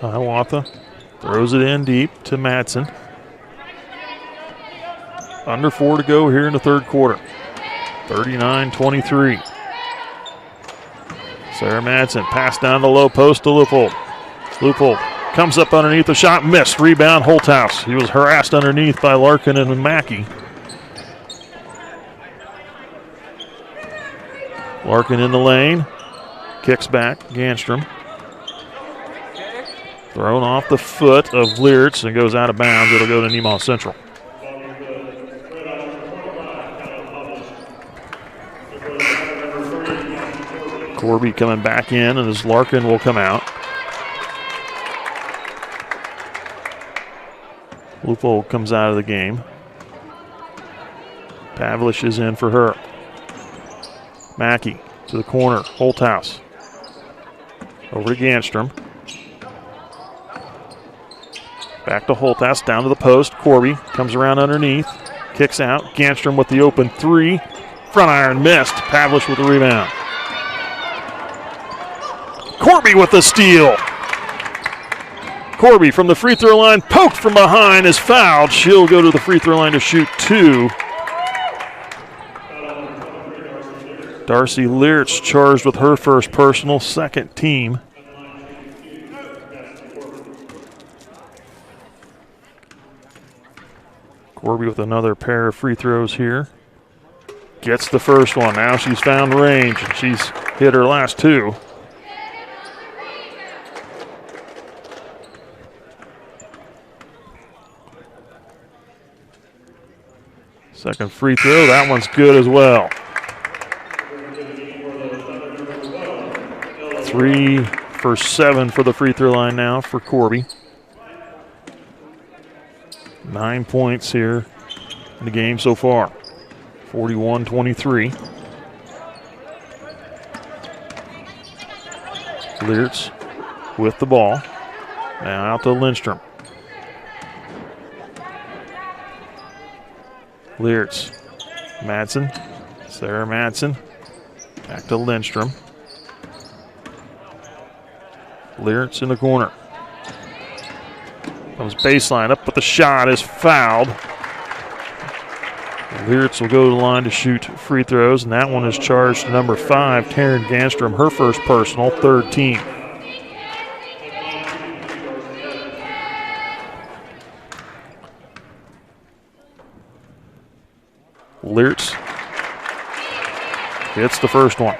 Hiawatha throws it in deep to Madsen. Under 4 to go here in the third quarter. 39-23. Sarah Madsen pass down the low post to Loopold. Loopold comes up underneath the shot, missed. Rebound Holthouse. He was harassed underneath by Larkin and Mackey. Larkin in the lane. Kicks back, Ganstrom. Thrown off the foot of Leertz and goes out of bounds. It'll go to Nemaha Central. Corby coming back in, and as Larkin will come out. Lupo comes out of the game. Pavlish is in for her. Mackey to the corner. Holthouse. Over to Ganstrom. Back to Holthouse, down to the post. Corby comes around underneath. Kicks out. Ganstrom with the open 3. Front iron missed. Pavlish with the rebound. Corby with the steal. Corby from the free throw line, poked from behind, is fouled. She'll go to the free throw line to shoot 2. Darcy Leertz charged with her first personal, second team. Corby with another pair of free throws here. Gets the first one. Now she's found range, and she's hit her last 2. Second free throw, that one's good as well. 3 for 7 for the free throw line now for Corby. 9 points here in the game so far. 41-23. Leertz with the ball. Now out to Lindstrom. Leertz. Madsen. Sarah Madsen. Back to Lindstrom. Leertz in the corner. Comes baseline up, but the shot is fouled. Leeritz will go to the line to shoot free throws, and that one is charged to number 5, Taryn Ganstrom, her first personal, third team. Leeritz hits the first one.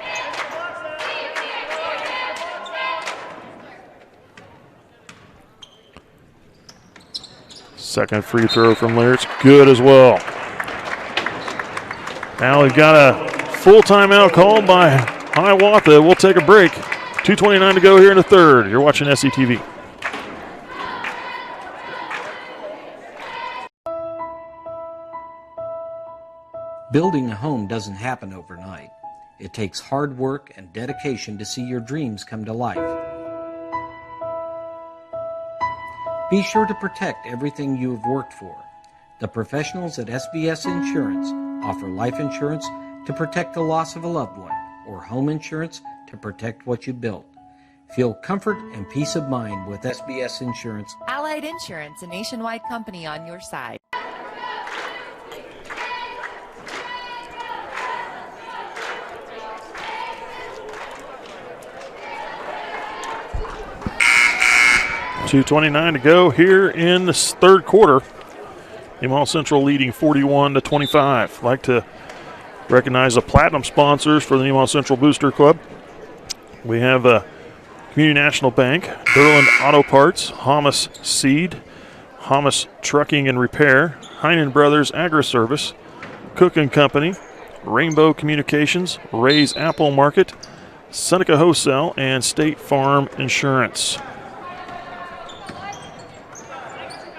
Second free throw from Leeritz, good as well. Now we've got a full timeout called by Hiawatha. We'll take a break. 2:29 to go here in the third. You're watching SCTV. Building a home doesn't happen overnight. It takes hard work and dedication to see your dreams come to life. Be sure to protect everything you have worked for. The professionals at SBS Insurance offer life insurance to protect the loss of a loved one, or home insurance to protect what you built. Feel comfort and peace of mind with SBS Insurance. Allied Insurance, a nationwide company on your side. .229 to go here in the third quarter. Nemaha Central leading 41-25. I'd like to recognize the platinum sponsors for the Nemaha Central Booster Club. We have Community National Bank, Durland Auto Parts, Hamas Seed, Hamas Trucking and Repair, Heinen Brothers Agri-Service, Cook & Company, Rainbow Communications, Ray's Apple Market, Seneca Wholesale, and State Farm Insurance.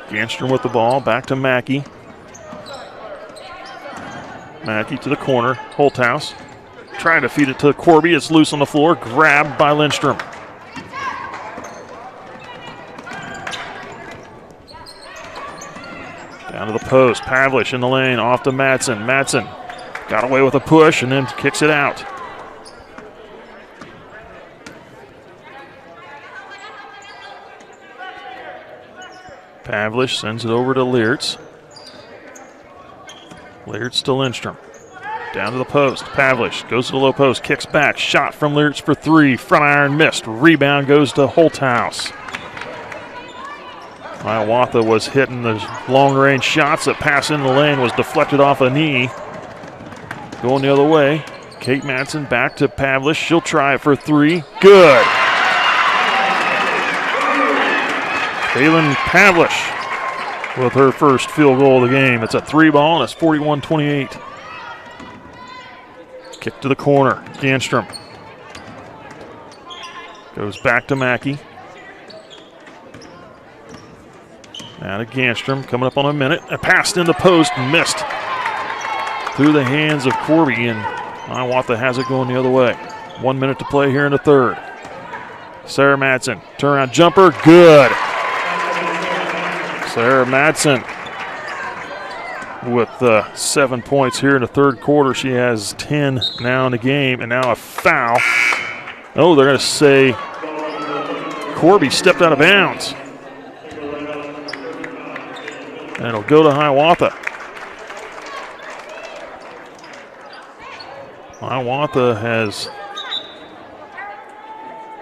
Ganstrom with the ball, back to Mackey. Mackey to the corner, Holthouse. Trying to feed it to Corby, it's loose on the floor, grabbed by Lindstrom. Down to the post, Pavlich in the lane, off to Madsen. Madsen got away with a push and then kicks it out. Pavlich sends it over to Leeritz. Leeritz to Lindstrom. Down to the post. Pavlich goes to the low post, kicks back. Shot from Leeritz for three. Front iron missed. Rebound goes to Holthouse. Hiawatha was hitting the long-range shots. That pass in the lane was deflected off a knee. Going the other way. Kate Madsen back to Pavlich. She'll try it for three. Good. Kaylin Pavlich with her first field goal of the game. It's a three ball, and it's 41-28. Kick to the corner. Ganstrom goes back to Mackey. Now to Ganstrom, coming up on a minute. A pass in the post, missed through the hands of Corby, and Hiawatha has it going the other way. 1 minute to play here in the third. Sarah Madsen, turnaround jumper, good. Sarah Madsen with 7 points here in the third quarter. She has 10 now in the game, and now a foul. Oh, they're going to say Corby stepped out of bounds. And it'll go to Hiawatha. Hiawatha has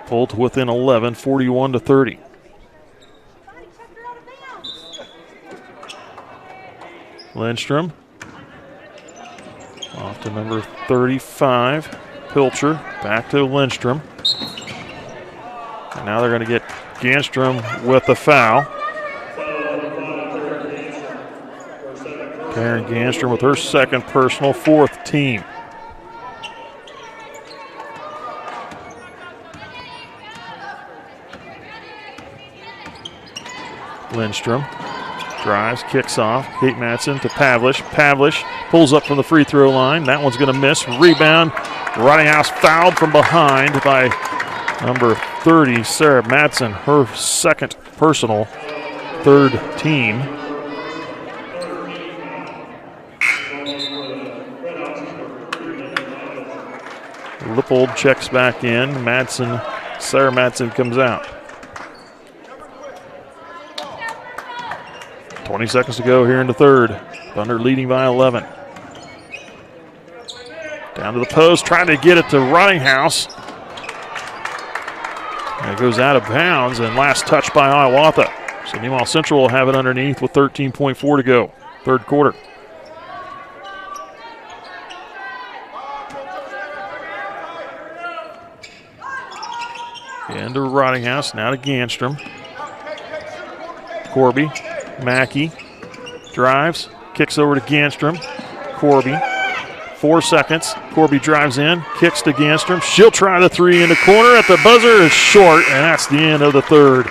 pulled to within 11, 41-30. Lindstrom off to number 35, Pilcher, back to Lindstrom. And now they're going to get Ganstrom with the foul. Karen Ganstrom with her second personal, fourth team. Lindstrom drives, kicks off. Kate Madsen to Pavlich. Pavlich pulls up from the free throw line. That one's going to miss. Rebound. Ridinghouse fouled from behind by number 30, Sarah Madsen. Her second personal, third team. Lippold checks back in. Sarah Madsen comes out. 20 seconds to go here in the third. Thunder leading by 11. Down to the post, trying to get it to Rottinghouse. And it goes out of bounds, and last touch by Hiawatha. So Nemaha Central will have it underneath with 13.4 to go, third quarter. Into Rottinghouse, now to Ganstrom. Corby, Mackey, drives, kicks over to Ganstrom. Corby, 4 seconds. Corby drives in, kicks to Ganstrom. She'll try the three in the corner at the buzzer. Is short, and that's the end of the third.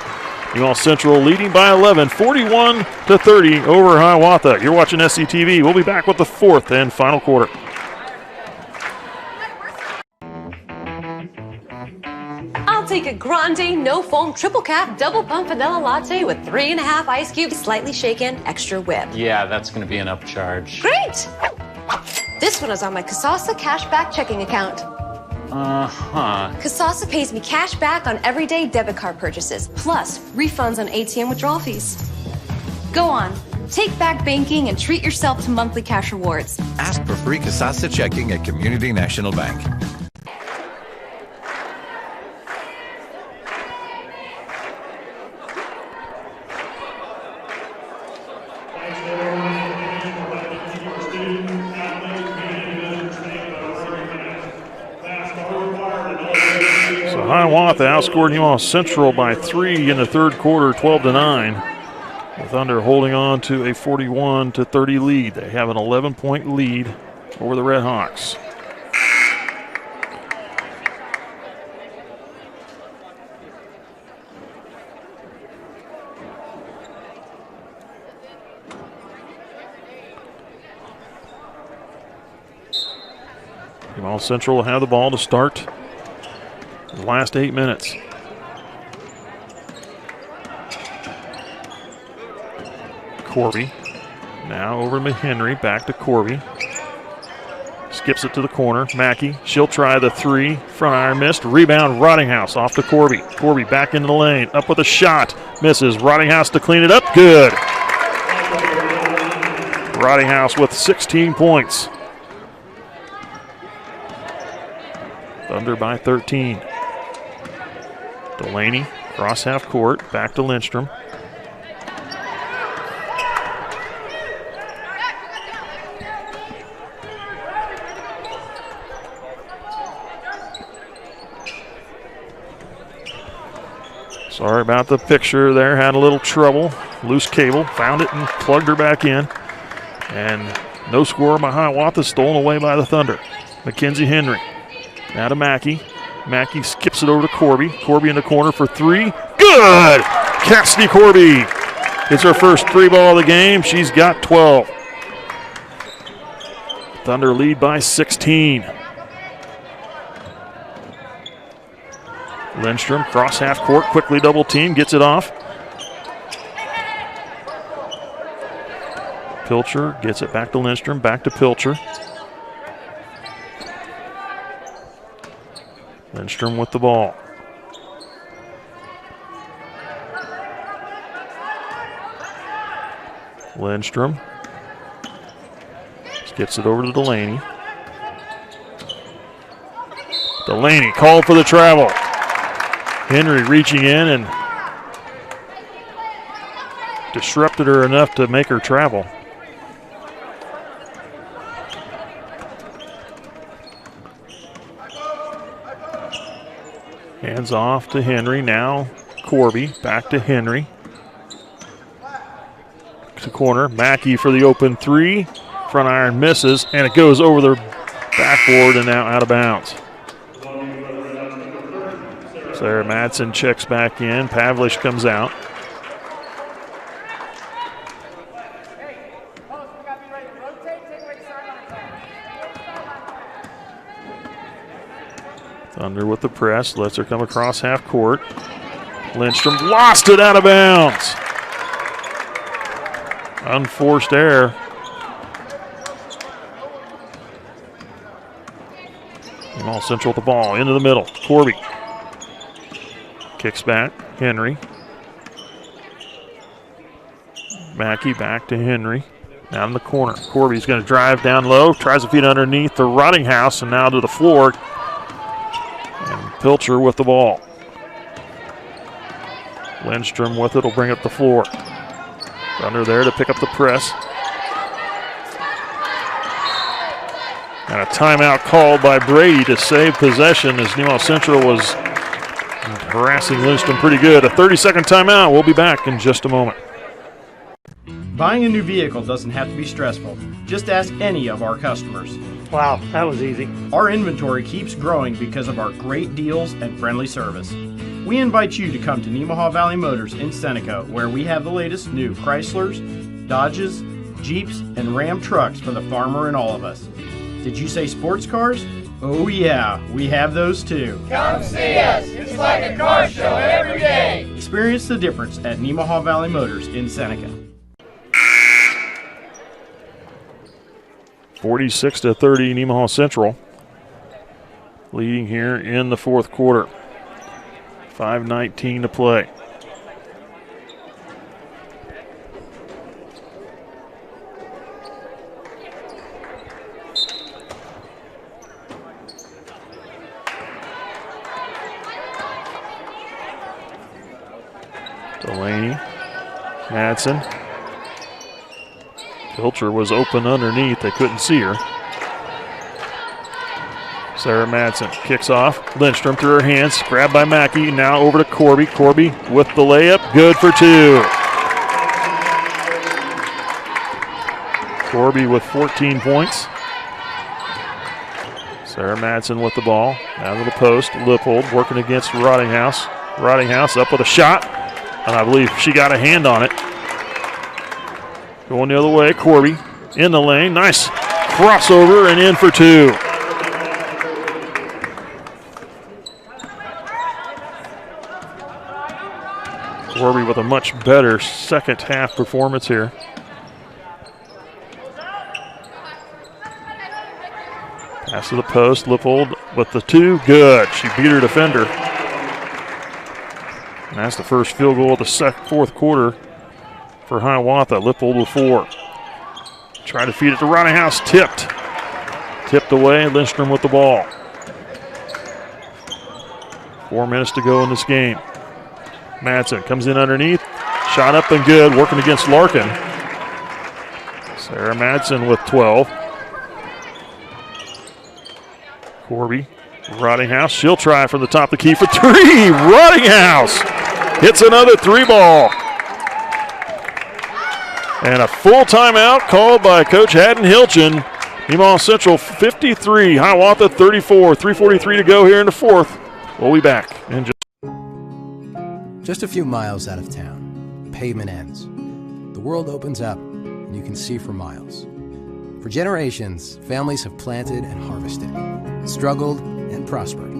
Nemaha Central leading by 11, 41-30 over Hiawatha. You're watching SCTV. We'll be back with the fourth and final quarter. I'll take a grande, no foam, triple cap, double pump vanilla latte with 3.5 ice cubes, slightly shaken, extra whip. Yeah, that's going to be an upcharge. Great! This one is on my Kasasa cashback checking account. Kasasa pays me cash back on everyday debit card purchases, plus refunds on ATM withdrawal fees. Go on, take back banking and treat yourself to monthly cash rewards. Ask for free Kasasa checking at Community National Bank. Hiawatha outscored Nemaha Central by 3 in the third quarter, 12-9. The Thunder holding on to a 41-30 lead. They have an 11-point lead over the Red Hawks. Nemaha Central will have the ball to start the last 8 minutes. Corby now over to McHenry, back to Corby. Skips it to the corner. Mackey, she'll try the three. Front iron missed. Rebound, Rottinghouse off to Corby. Corby back into the lane. Up with a shot. Misses. Rottinghouse to clean it up. Good. Rottinghouse with 16 points. Thunder by 13. Delaney, cross half court, back to Lindstrom. Sorry about the picture there, had a little trouble. Loose cable, found it and plugged her back in. And no score by Hiawatha, stolen away by the Thunder. Mackenzie Henry, now to Mackey. Mackey skips it over to Corby. Corby in the corner for three. Good! Cassidy Corby. It's her first three ball of the game. She's got 12. Thunder lead by 16. Lindstrom, cross half court, quickly double team, gets it off. Pilcher gets it back to Lindstrom, back to Pilcher. Lindstrom with the ball. Lindstrom gets it over to Delaney. Delaney called for the travel. Henry reaching in and disrupted her enough to make her travel. Hands off to Henry. Now Corby back to Henry. To corner. Mackey for the open three. Front iron misses, and it goes over the backboard and now out of bounds. Sarah Madsen checks back in. Pavlish comes out. Thunder with the press, lets her come across half court. Lindstrom lost it out of bounds. Unforced error. Nemaha Central with the ball, into the middle. Corby kicks back, Henry. Mackey back to Henry. Down in the corner. Corby's going to drive down low, tries to feed underneath the Rottinghouse, and now to the floor. And Pilcher with the ball. Lindstrom with it will bring up the floor. Under there to pick up the press. And a timeout called by Brady to save possession as Nemaha Central was harassing Lindstrom pretty good. A 30-second timeout. We'll be back in just a moment. Buying a new vehicle doesn't have to be stressful. Just ask any of our customers. Wow, that was easy. Our inventory keeps growing because of our great deals and friendly service. We invite you to come to Nemaha Valley Motors in Seneca, where we have the latest new Chryslers, Dodges, Jeeps, and Ram trucks for the farmer and all of us. Did you say sports cars? Oh yeah, we have those too. Come see us. It's like a car show every day. Experience the difference at Nemaha Valley Motors in Seneca. 46-30 Nemaha Central. Leading here in the fourth quarter. 5:19 to play. Delaney, Madsen. Pilcher was open underneath. They couldn't see her. Sarah Madsen kicks off. Lindstrom through her hands. Grabbed by Mackey. Now over to Corby. Corby with the layup. Good for two. Corby with 14 points. Sarah Madsen with the ball. Down to the post. Lippold working against Rottinghouse. Rottinghouse up with a shot. And I believe she got a hand on it. Going the other way, Corby in the lane. Nice crossover and in for two. Corby with a much better second half performance here. Pass to the post. Lippold with the two. Good. She beat her defender. And that's the first field goal of the fourth quarter for Hiawatha. Lippold with 4. Try to feed it to Rottinghouse. Tipped away. Lindstrom with the ball. 4 minutes to go in this game. Madsen comes in underneath. Shot up and good. Working against Larkin. Sarah Madsen with 12. Corby. Rottinghouse. She'll try from the top of the key for 3. Rottinghouse hits another 3 ball. And a full timeout called by Coach Haddon Hilchin. Nemaha Central 53, Hiawatha 34. 3:43 to go here in the fourth. We'll be back in just a few miles out of town, the pavement ends. The world opens up, and you can see for miles. For generations, families have planted and harvested, struggled and prospered,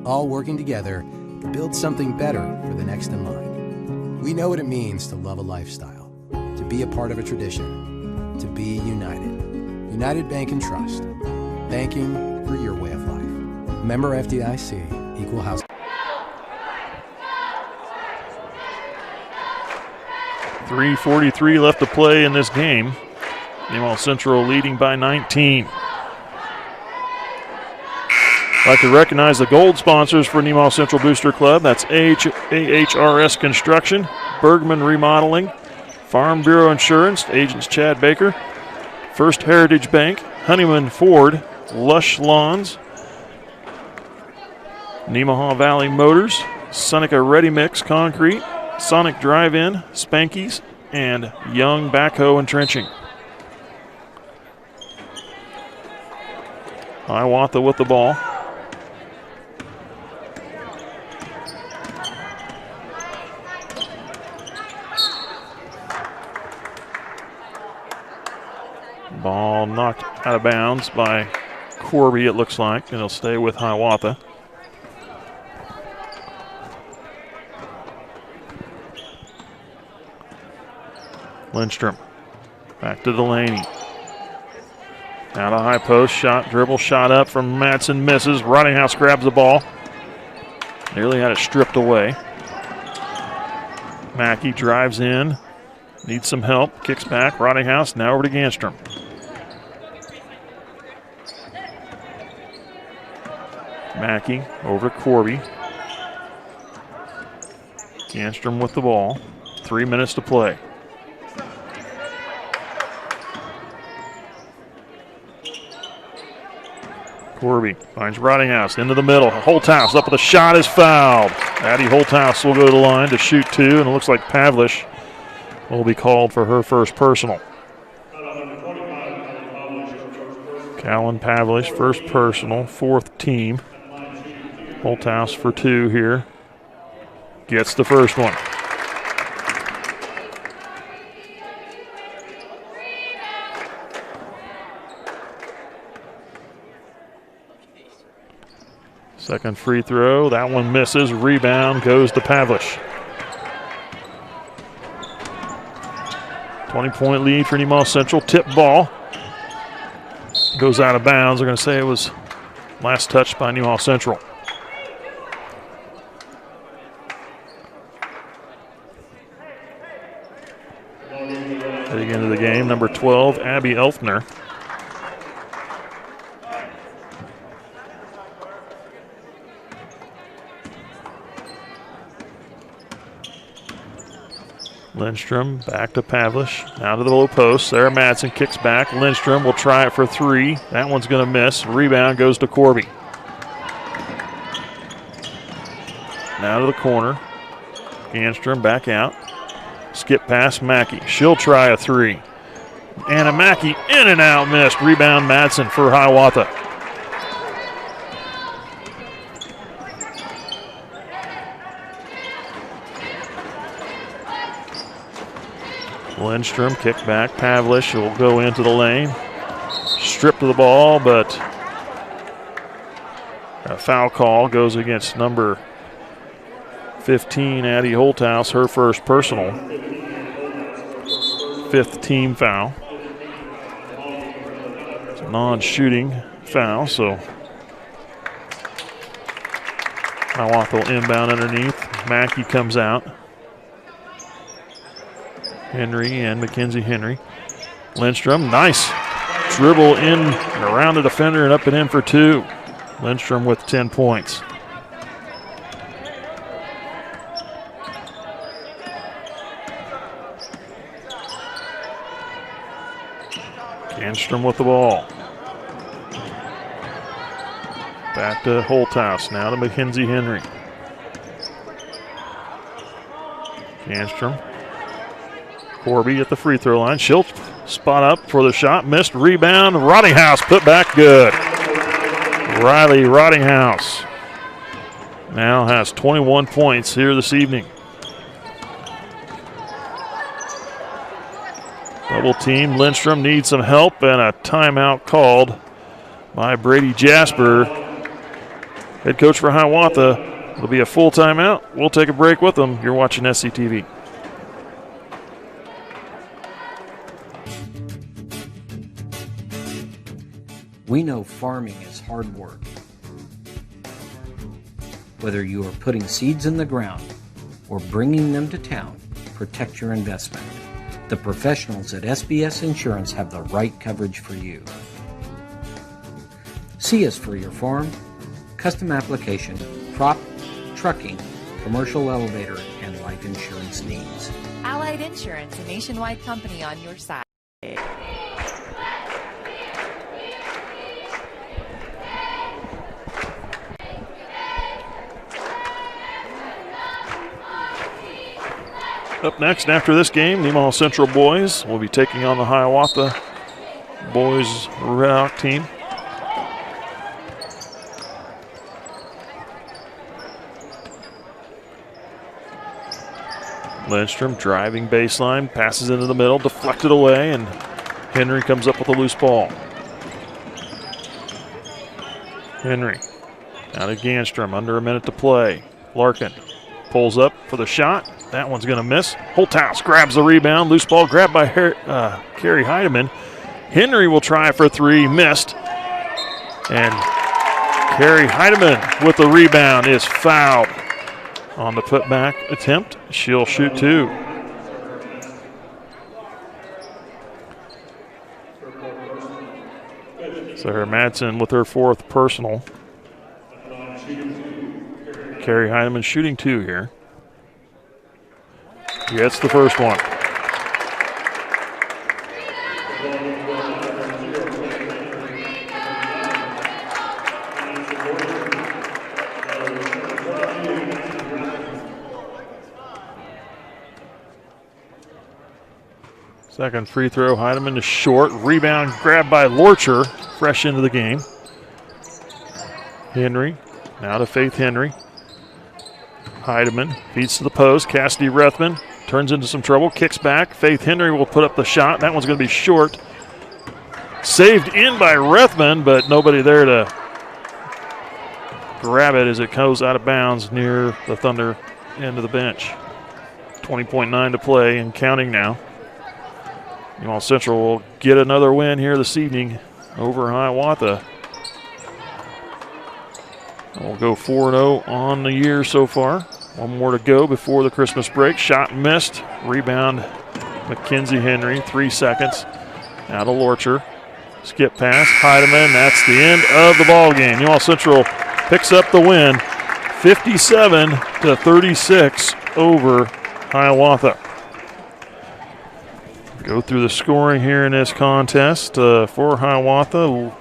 all working together to build something better for the next in line. We know what it means to love a lifestyle, to be a part of a tradition, to be united. United Bank and Trust. Banking for your way of life. Member FDIC, Equal Housing. .343 left to play in this game. Nemaha Central leading by 19. I'd like to recognize the gold sponsors for Nemaha Central Booster Club. That's AHRS Construction, Bergman Remodeling, Farm Bureau Insurance, agents Chad Baker, First Heritage Bank, Honeyman Ford, Lush Lawns, Nemaha Valley Motors, Seneca Ready Mix Concrete, Sonic Drive-In, Spankies, and Young Backhoe and Trenching. Hiawatha with the ball. Ball knocked out of bounds by Corby, it looks like, and it'll stay with Hiawatha. Lindstrom back to Delaney. Out of high post, shot, dribble, shot up from Madsen, misses. Rottinghouse grabs the ball. Nearly had it stripped away. Mackey drives in. needs some help. Kicks back. Rottinghouse now over to Ganstrom. Mackey over to Corby. Ganstrom with the ball. 3 minutes to play. Corby finds Rottinghouse into the middle. Holthouse up with a shot is fouled. Addie Holthouse will go to the line to shoot 2, and it looks like Pavlish will be called for her first personal. Callan Pavlish, first personal, 4th team. Holthouse for 2 here. Gets the first one. Second free throw, that one misses. Rebound goes to Pavlish. 20-point lead for Nemaha Central. Tip ball goes out of bounds. They're going to say it was last touched by Nemaha Central. Heading into the game, number 12, Abby Elfner. Lindstrom back to Pavlish. Now to the low post. Sarah Madsen kicks back. Lindstrom will try it for 3. That one's going to miss. Rebound goes to Corby. Now to the corner. Ganstrom back out. Skip past Mackey. She'll try a 3. Anna Mackey in and out, missed. Rebound Madsen for Hiawatha. Lindstrom kick back. Pavlish will go into the lane. Stripped of the ball, but a foul call goes against number 15, Addie Holthouse, her first personal. 5th team foul. It's a non-shooting foul, so Hiawatha will inbound underneath. Mackey comes out. Henry and Mackenzie Henry. Lindstrom, nice dribble in and around the defender and up and in for 2. Lindstrom with 10 points. Ganstrom with the ball. Back to Holthouse, now to Mackenzie Henry. Ganstrom. Corby at the free throw line. She'll spot up for the shot. Missed. Rebound. Rottinghouse put back good. Riley Rottinghouse now has 21 points here this evening. Double team. Lindstrom needs some help and a timeout called by Brady Jasper. Head coach for Hiawatha. It'll be a full timeout. We'll take a break with them. You're watching SCTV. We know farming is hard work. Whether you are putting seeds in the ground or bringing them to town, protect your investment. The professionals at SBS Insurance have the right coverage for you. See us for your farm, custom application, crop, trucking, commercial elevator, and life insurance needs. Allied Insurance, a nationwide company on your side. Up next after this game, Nemaha Central boys will be taking on the Hiawatha boys Red Hawk team. Lindstrom driving baseline, passes into the middle, deflected away, and Henry comes up with a loose ball. Henry out to Ganstrom, under a minute to play. Larkin pulls up for the shot. That one's going to miss. Holthouse grabs the rebound. Loose ball grabbed by Carrie Heidemann. Henry will try for 3, missed. And Carrie Heidemann with the rebound is fouled on the putback attempt. She'll shoot 2. Sarah Madsen with her 4th personal. Carrie Heineman shooting 2 here. Gets the first one. Second free throw, Heidemann is short. Rebound grabbed by Lorcher, fresh into the game. Henry, now to Faith Henry. Heidemann feeds to the post. Cassidy Rethman turns into some trouble, kicks back. Faith Henry will put up the shot. That one's going to be short. Saved in by Rethman, but nobody there to grab it as it goes out of bounds near the Thunder end of the bench. 20.9 to play and counting now. Nemaha Central will get another win here this evening over Hiawatha. We'll go 4-0 on the year so far. One more to go before the Christmas break. Shot missed. Rebound, Mackenzie Henry. 3 seconds. Now to Lorcher. Skip pass. Heidemann. That's the end of the ball game. Nemaha Central picks up the win, 57-36 over Hiawatha. Go through the scoring here in this contest. For Hiawatha,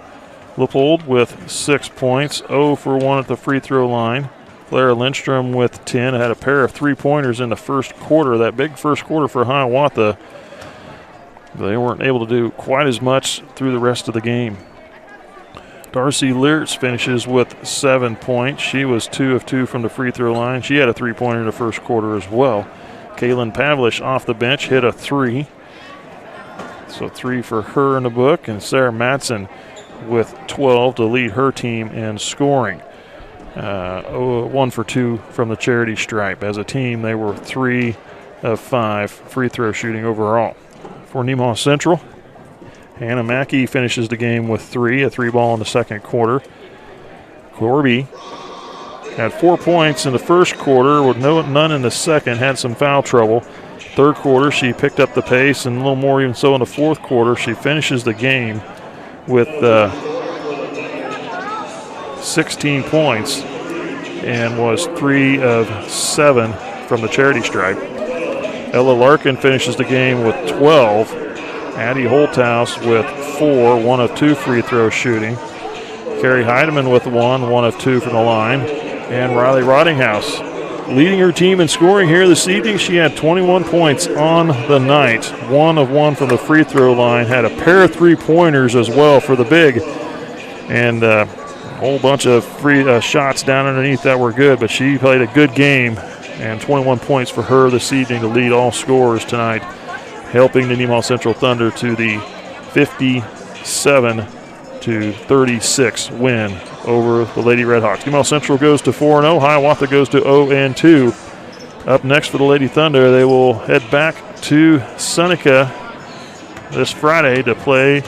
Lippold with 6 points, 0 for 1 at the free throw line. Clara Lindstrom with 10, had a pair of 3-pointers in the first quarter. That big first quarter for Hiawatha. They weren't able to do quite as much through the rest of the game. Darcy Leertz finishes with 7 points. She was 2 of 2 from the free throw line. She had a 3-pointer in the first quarter as well. Kaylin Pavlish off the bench hit a 3. So 3 for her in the book, and Sarah Madsen with 12 to lead her team in scoring. 1 for 2 from the charity stripe. As a team, they were 3 of 5 free throw shooting overall. For Nemaha Central, Hannah Mackey finishes the game with 3, a 3-ball in the second quarter. Corby had 4 points in the first quarter with none in the second, had some foul trouble. Third quarter, she picked up the pace, and a little more even so in the fourth quarter. She finishes the game with 16 points and was 3 of 7 from the charity stripe. Ella Larkin finishes the game with 12. Addie Holthouse with 4, 1 of 2 free throw shooting. Carrie Heidemann with 1, 1 of 2 from the line. And Riley Rottinghouse leading her team in scoring here this evening. She had 21 points on the night, 1 of 1 from the free throw line, had a pair of 3-pointers as well for the big, and a whole bunch of free shots down underneath that were good, but she played a good game, and 21 points for her this evening to lead all scorers tonight, helping the Nemaha Central Thunder to the 57-36 win over the Lady Redhawks. Nemaha Central goes to 4-0. Hiawatha goes to 0-2. Up next for the Lady Thunder, they will head back to Seneca this Friday to play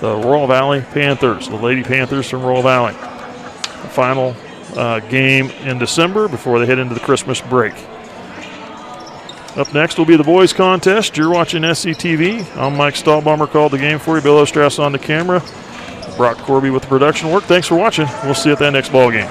the Royal Valley Panthers, the Lady Panthers from Royal Valley. The final game in December before they head into the Christmas break. Up next will be the boys contest. You're watching SCTV. I'm Mike Stahlbomber, called the game for you. Bill Ostrass on the camera. Brock Corby with the production work. Thanks for watching. We'll see you at that next ball game.